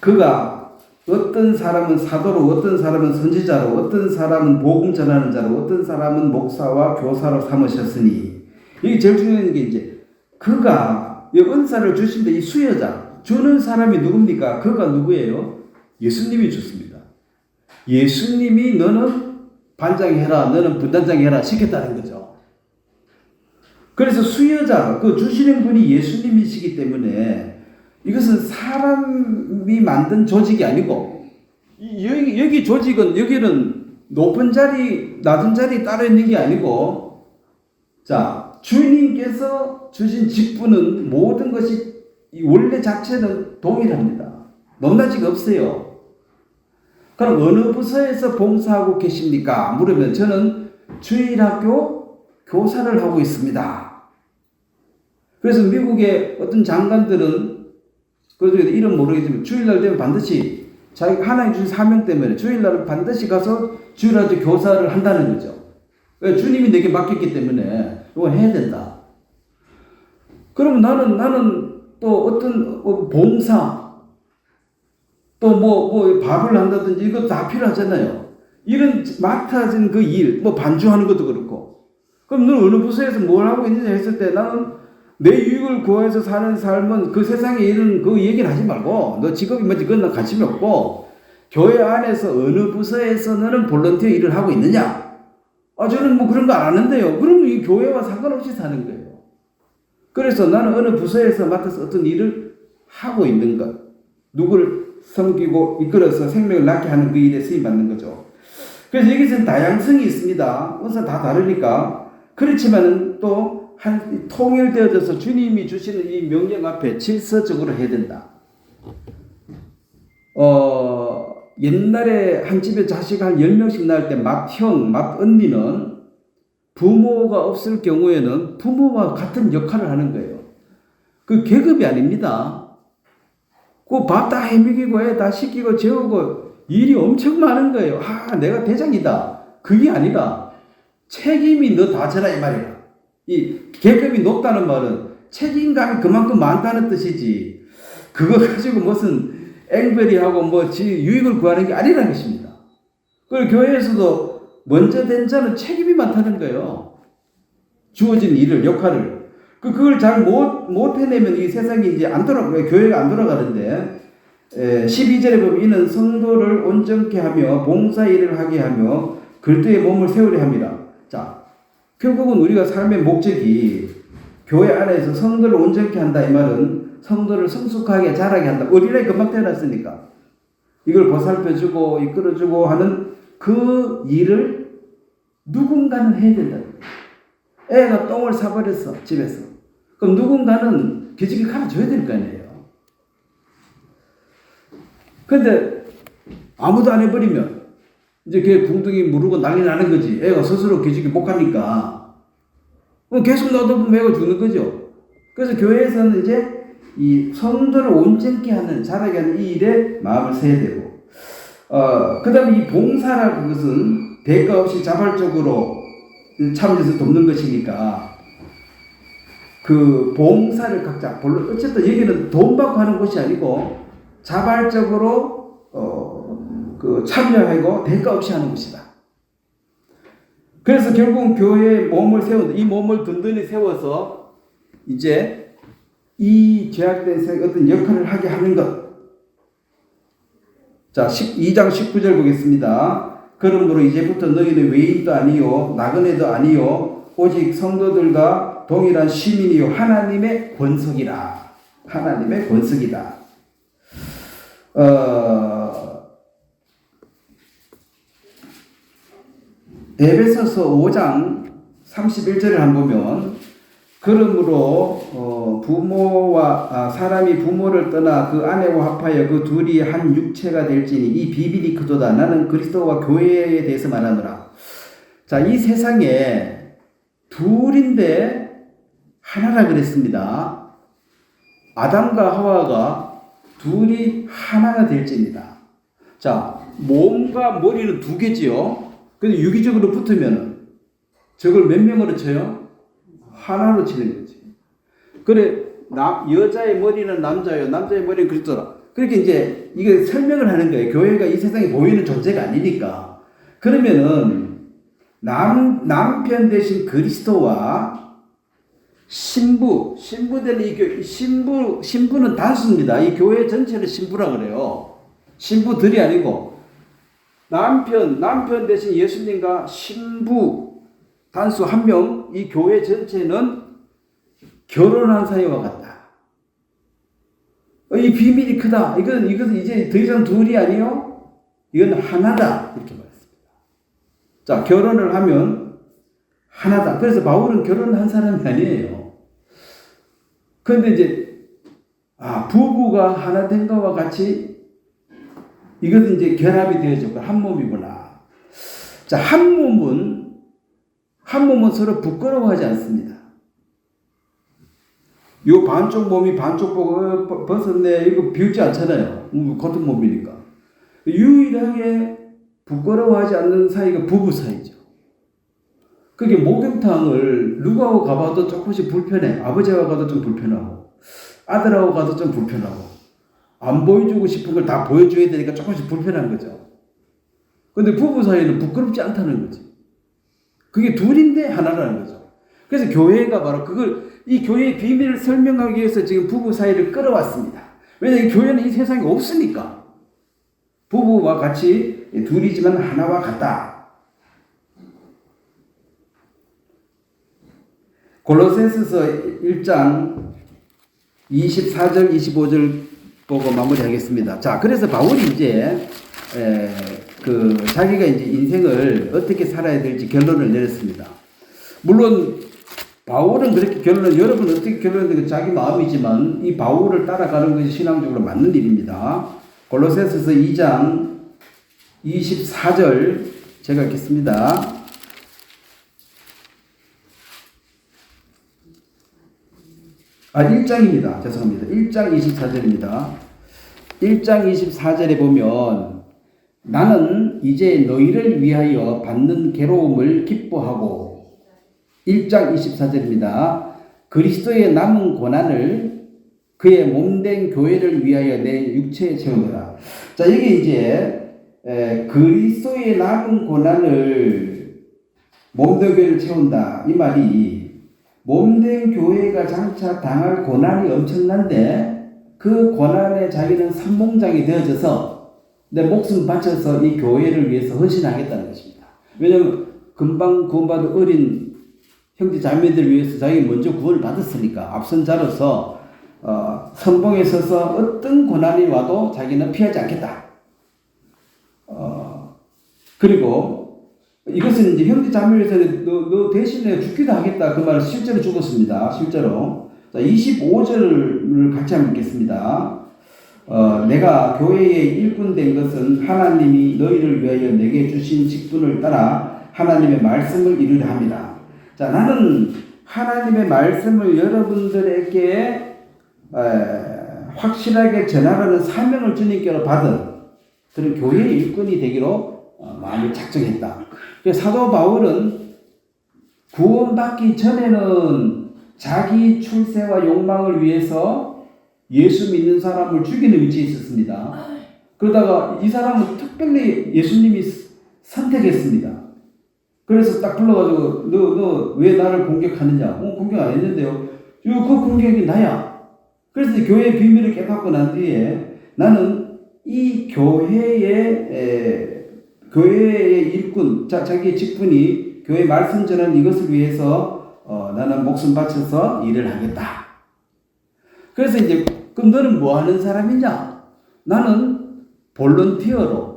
그가 어떤 사람은 사도로, 어떤 사람은 선지자로, 어떤 사람은 복음 전하는 자로, 어떤 사람은 목사와 교사로 삼으셨으니, 이게 제일 중요한 게 이제 그가 이 은사를 주신데 이 수여자 주는 사람이 누굽니까? 그가 누구예요? 예수님이 줬습니다. 예수님이 너는 반장해라, 너는 분단장해라 시켰다는 거죠. 그래서 수여자, 그 주시는 분이 예수님이시기 때문에 이것은 사람이 만든 조직이 아니고 여기 조직은 여기는 높은 자리, 낮은 자리 따로 있는 게 아니고 자, 주님께서 주신 직분은 모든 것이 원래 자체는 동일합니다. 높낮이가 없어요. 그럼 어느 부서에서 봉사하고 계십니까? 물으면 저는 주일학교 교사를 하고 있습니다. 그래서 미국의 어떤 장관들은 그래도 이름 모르겠지만 주일날 되면 반드시 자기 하나님 주신 사명 때문에 주일날은 반드시 가서 주일날 교사를 한다는 거죠. 왜? 주님이 내게 맡겼기 때문에 이거 해야 된다. 그러면 나는 또 어떤 봉사, 또 뭐 밥을 한다든지 이거 다 필요하잖아요. 이런 맡아진 그 일, 뭐 반주하는 것도 그렇고. 그럼 너는 어느 부서에서 뭘 하고 있느냐 했을 때 나는 내 유익을 구해서 사는 삶은 그 세상에 이런 그 얘기를 하지 말고 너 직업이 뭔지 그건 난 관심이 없고 교회 안에서 어느 부서에서 너는 볼런티어 일을 하고 있느냐? 저는 뭐 그런 거 안 하는데요. 그러면 이 교회와 상관없이 사는 거예요. 그래서 나는 어느 부서에서 맡아서 어떤 일을 하고 있는 것, 누구를 섬기고 이끌어서 생명을 낳게 하는 그 일에 쓰임받는 거죠. 그래서 여기서는 다양성이 있습니다. 항상 다 다르니까. 그렇지만은 또 한 통일되어져서 주님이 주시는 이 명령 앞에 질서적으로 해야 된다. 옛날에 한 집에 자식 한 10명씩 낳을 때 맏형, 맏언니는 부모가 없을 경우에는 부모와 같은 역할을 하는 거예요. 그 계급이 아닙니다. 그 밥 다 해먹이고 애 다 시키고 재우고 일이 엄청 많은 거예요. 내가 대장이다. 그게 아니라 책임이 너 다 져라 이 말이야. 이 계급이 높다는 말은 책임감이 그만큼 많다는 뜻이지. 그거 가지고 무슨 앵벌이하고 뭐 유익을 구하는 게 아니라는 것입니다. 그리고 교회에서도 먼저 된 자는 책임이 많다는 거예요. 주어진 일을, 역할을. 그걸 잘 못 해내면 이 세상이 이제 안 돌아가요. 교회가 안 돌아가는데, 12절에 보면 이는 성도를 온전케 하며 봉사 일을 하게 하며 그리스도의 몸을 세우려 합니다. 자, 결국은 우리가 삶의 목적이 교회 안에서 성도를 온전케 한다 이 말은 성도를 성숙하게 자라게 한다. 어린아이 금방 태어났으니까 이걸 보살펴주고 이끌어주고 하는 그 일을 누군가는 해야 된다. 애가 똥을 싸버렸어 집에서. 그럼 누군가는 기저귀 갈아줘야 될 거 아니에요. 근데 아무도 안 해버리면 이제 걔 궁둥이 무르고 난리 나는 거지. 애가 스스로 기저귀 못 가니까 계속 놔두면 애가 죽는 거죠. 그래서 교회에서는 이제 이 성도를 온전케 하는, 자라게 하는 이 일에 마음을 써야 되고, 그 다음에 이 봉사라는 것은 대가 없이 자발적으로 참여해서 돕는 것이니까 그 봉사를 각자 어쨌든 여기는 돈 받고 하는 것이 아니고 자발적으로 그 참여하고 대가 없이 하는 것이다. 그래서 결국은 교회의 몸을 이 몸을 든든히 세워서 이제 이 죄악된 세상에 어떤 역할을 하게 하는 것. 자, 2장 19절 보겠습니다. 그러므로 이제부터 너희는 외인도 아니요 나그네도 아니요 오직 성도들과 동일한 시민이요 하나님의 권속이라. 하나님의 권속이다. 에베소서 5장 31절을 한번 보면 그러므로 사람이 부모를 떠나 그 아내와 합하여 그 둘이 한 육체가 될지니 이 비밀이 크도다. 나는 그리스도와 교회에 대해서 말하노라. 자, 이 세상에 둘인데 하나라 그랬습니다. 아담과 하와가 둘이 하나가 될지입니다. 자, 몸과 머리는 두 개지요. 근데 유기적으로 붙으면 저걸 몇 명으로 쳐요? 하나로 치는 거지. 그래, 여자의 머리는 남자요, 남자의 머리는 그리스도라. 그렇게 이제 이게 설명을 하는 거예요. 교회가 이 세상에 보이는 존재가 아니니까. 그러면은 남편 대신 그리스도와 신부되는 이 신부는 단수입니다. 이 교회 전체를 신부라 그래요. 신부들이 아니고 남편 대신 예수님과 신부 단수 한 명, 이 교회 전체는 결혼한 사이와 같다. 이 비밀이 크다. 이것은 이제 더 이상 둘이 아니요. 이건 하나다. 이렇게 말했습니다. 자, 결혼을 하면 하나다. 그래서 바울은 결혼한 사람이 아니에요. 그런데 이제 부부가 하나 된 것과 같이 이것은 이제 결합이 되어졌고 한 몸이구나. 자, 한 몸은 서로 부끄러워하지 않습니다. 요 반쪽 몸이 반쪽 벗었네. 이거 비웃지 않잖아요. 같은 몸이니까. 유일하게 부끄러워하지 않는 사이가 부부 사이죠. 그게 목욕탕을 누구하고 가봐도 조금씩 불편해. 아버지하고 가도 좀 불편하고, 아들하고 가도 좀 불편하고, 안 보여주고 싶은 걸 다 보여줘야 되니까 조금씩 불편한 거죠. 근데 부부 사이는 부끄럽지 않다는 거지. 그게 둘인데 하나라는 거죠. 그래서 교회가 바로 이 교회의 비밀을 설명하기 위해서 지금 부부 사이를 끌어왔습니다. 왜냐하면 교회는 이 세상에 없으니까. 부부와 같이 둘이지만 하나와 같다. 골로새서서 1장 24절 25절 보고 마무리하겠습니다. 자, 그래서 바울이 이제 자기가 이제 인생을 어떻게 살아야 될지 결론을 내렸습니다. 물론 바울은 그렇게 여러분 어떻게 결론을 내는 건 자기 마음이지만 이 바울을 따라가는 것이 신앙적으로 맞는 일입니다. 골로새서서 2장 24절 제가 읽겠습니다. 1장입니다. 죄송합니다. 1장 24절입니다. 1장 24절에 보면 나는 이제 너희를 위하여 받는 괴로움을 기뻐하고 1장 24절입니다. 그리스도의 남은 고난을 그의 몸된 교회를 위하여 내 육체에 채우노라. 자, 이게 이제 그리스도의 남은 고난을 몸된 교회를 채운다. 이 말이 몸된 교회가 장차 당할 고난이 엄청난데 그 고난에 자기는 선봉장이 되어져서 내 목숨 바쳐서 이 교회를 위해서 헌신하겠다는 것입니다. 왜냐하면 금방 구원받은 어린 형제 자매들을 위해서 자기가 먼저 구원을 받았으니까 앞선 자로서 선봉에 서서 어떤 고난이 와도 자기는 피하지 않겠다. 그리고 이것은 이제 형제 자매를 위해서 너 대신에 죽기도 하겠다. 그 말을 실제로 죽었습니다. 실제로. 자, 25절을 같이 한번 읽겠습니다. 내가 교회의 일꾼 된 것은 하나님이 너희를 위하여 내게 주신 직분을 따라 하나님의 말씀을 이루려 함이라. 자, 나는 하나님의 말씀을 여러분들에게 확실하게 전하라는 사명을 주님께로 받은 그런 교회의 일꾼이 되기로 마음을 작정했다. 그래서 사도 바울은 구원받기 전에는 자기 출세와 욕망을 위해서 예수 믿는 사람을 죽이는 위치에 있었습니다. 그러다가 이 사람은 특별히 예수님이 선택했습니다. 그래서 딱 불러가지고 너 왜 나를 공격하느냐? 공격 안 했는데요. 그 공격이 나야. 그래서 교회의 비밀을 깨닫고 난 뒤에 나는 이 교회의 일꾼, 자기의 직분이 교회 말씀 전하는 이것을 위해서 나는 목숨 바쳐서 일을 하겠다. 그래서 이제 그럼 너는 뭐 하는 사람이냐? 나는 볼런티어로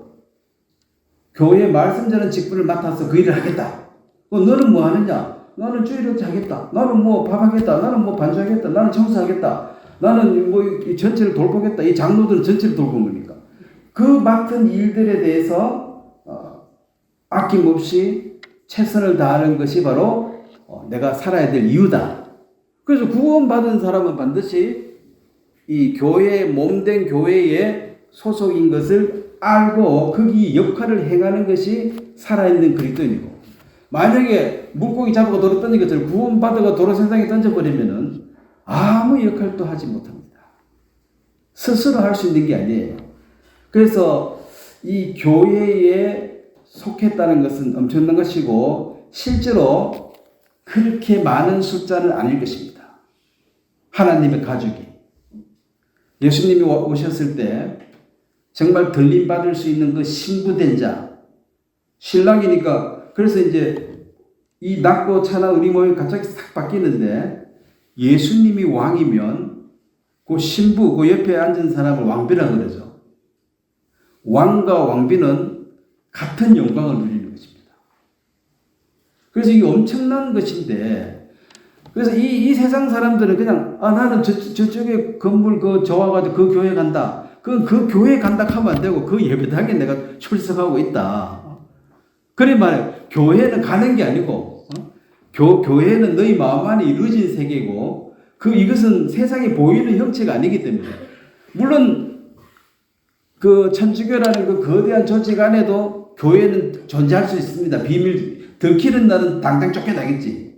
교회 말씀 전하는 직분을 맡아서 그 일을 하겠다. 그럼 너는 뭐 하느냐? 나는 주일학교 하겠다. 나는 뭐 밥하겠다. 나는 뭐 반주하겠다. 나는 청소하겠다. 나는 뭐 이 전체를 돌보겠다. 이 장로들은 전체를 돌보는 거니까. 그 맡은 일들에 대해서 아낌없이 최선을 다하는 것이 바로 내가 살아야 될 이유다. 그래서 구원받은 사람은 반드시 이 교회, 몸된 교회에 소속인 것을 알고 거기 역할을 행하는 것이 살아있는 그리스도인이고, 만약에 물고기 잡아가 도로 던진 것처럼 구원받아가 도로 세상에 던져버리면은 아무 역할도 하지 못합니다. 스스로 할 수 있는 게 아니에요. 그래서 이 교회에 속했다는 것은 엄청난 것이고 실제로 그렇게 많은 숫자는 아닐 것입니다. 하나님의 가족이 예수님이 오셨을 때 정말 들림받을 수 있는 그 신부된 자, 신랑이니까. 그래서 이제 이 낮고 차나 우리 몸이 갑자기 싹 바뀌는데 예수님이 왕이면 그 신부, 그 옆에 앉은 사람을 왕비라고 그러죠. 왕과 왕비는 같은 영광을 누리는 것입니다. 그래서 이게 엄청난 것인데, 그래서 이 세상 사람들은 그냥 나는 저쪽에 건물 좋아가지고 그 교회 간다. 그 교회 간다 하면 안 되고 그 예배당에 내가 출석하고 있다. 그래 말해요. 교회는 가는 게 아니고 교회는 너희 마음 안에 이루어진 세계고 이것은 세상에 보이는 형체가 아니기 때문에, 물론 그 천주교라는 그 거대한 조직 안에도 교회는 존재할 수 있습니다. 비밀 들키는 날은 당장 쫓겨나겠지.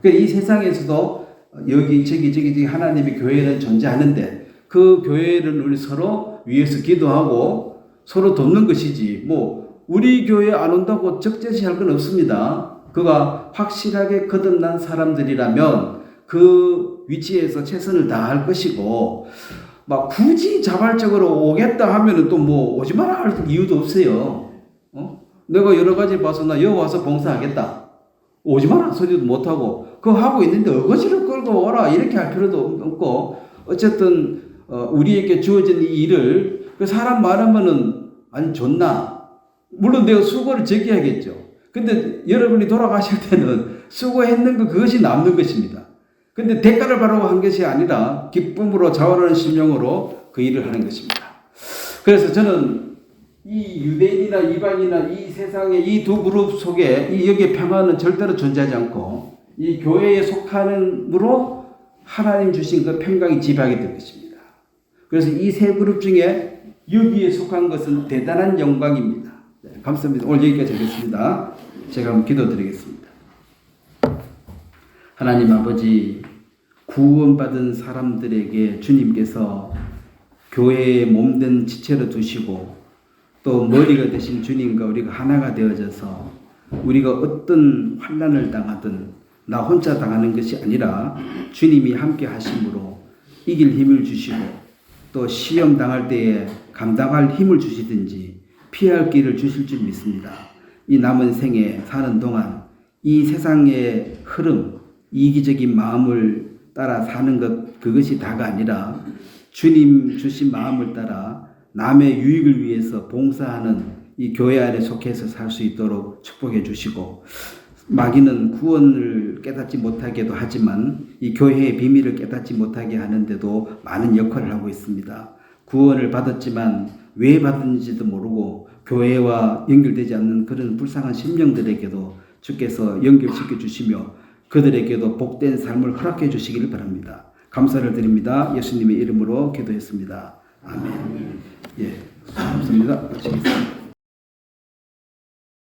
그러니까 이 세상에서도 여기 저기 하나님의 교회는 존재하는데 그 교회를 우리 서로 위해서 기도하고 서로 돕는 것이지 뭐 우리 교회 안 온다고 적재시할 건 없습니다. 그가 확실하게 거듭난 사람들이라면 그 위치에서 최선을 다할 것이고 막 굳이 자발적으로 오겠다 하면은 또 뭐 오지 마라 할 이유도 없어요. 내가 여러 가지 봐서 나 여기 와서 봉사하겠다. 오지 마라 소리도 못하고 그거 하고 있는데 어거지를 끌고 오라 이렇게 할 필요도 없고 어쨌든 우리에게 주어진 이 일을 그 사람 많으면은 아니 좋나 물론 내가 수고를 제기하겠죠. 근데 여러분이 돌아가실 때는 수고했는 거 그것이 남는 것입니다. 근데 대가를 바라고 한 것이 아니라 기쁨으로 자원하는 심령으로 그 일을 하는 것입니다. 그래서 저는 이 유대인이나 이방이나 이 세상의 이 두 그룹 속에 여기에 평화는 절대로 존재하지 않고 이 교회에 속하는으로 하나님 주신 그 평강이 지배하게 될 것입니다. 그래서 이 세 그룹 중에 여기에 속한 것은 대단한 영광입니다. 네, 감사합니다. 오늘 여기까지 하겠습니다. 제가 한번 기도드리겠습니다. 하나님 아버지, 구원받은 사람들에게 주님께서 교회의 몸된 지체로 두시고 또 머리가 되신 주님과 우리가 하나가 되어져서 우리가 어떤 환난을 당하든 나 혼자 당하는 것이 아니라 주님이 함께 하심으로 이길 힘을 주시고 또 시험 당할 때에 감당할 힘을 주시든지 피할 길을 주실 줄 믿습니다. 이 남은 생에 사는 동안 이 세상의 흐름, 이기적인 마음을 따라 사는 것 그것이 다가 아니라 주님 주신 마음을 따라 남의 유익을 위해서 봉사하는 이 교회 안에 속해서 살 수 있도록 축복해 주시고 마귀는 구원을 깨닫지 못하게도 하지만 이 교회의 비밀을 깨닫지 못하게 하는데도 많은 역할을 하고 있습니다. 구원을 받았지만 왜 받은지도 모르고 교회와 연결되지 않는 그런 불쌍한 심령들에게도 주께서 연결시켜 주시며 그들에게도 복된 삶을 허락해 주시기를 바랍니다. 감사를 드립니다. 예수님의 이름으로 기도했습니다. 아멘. 예, 감사합니다. 마치겠습니다.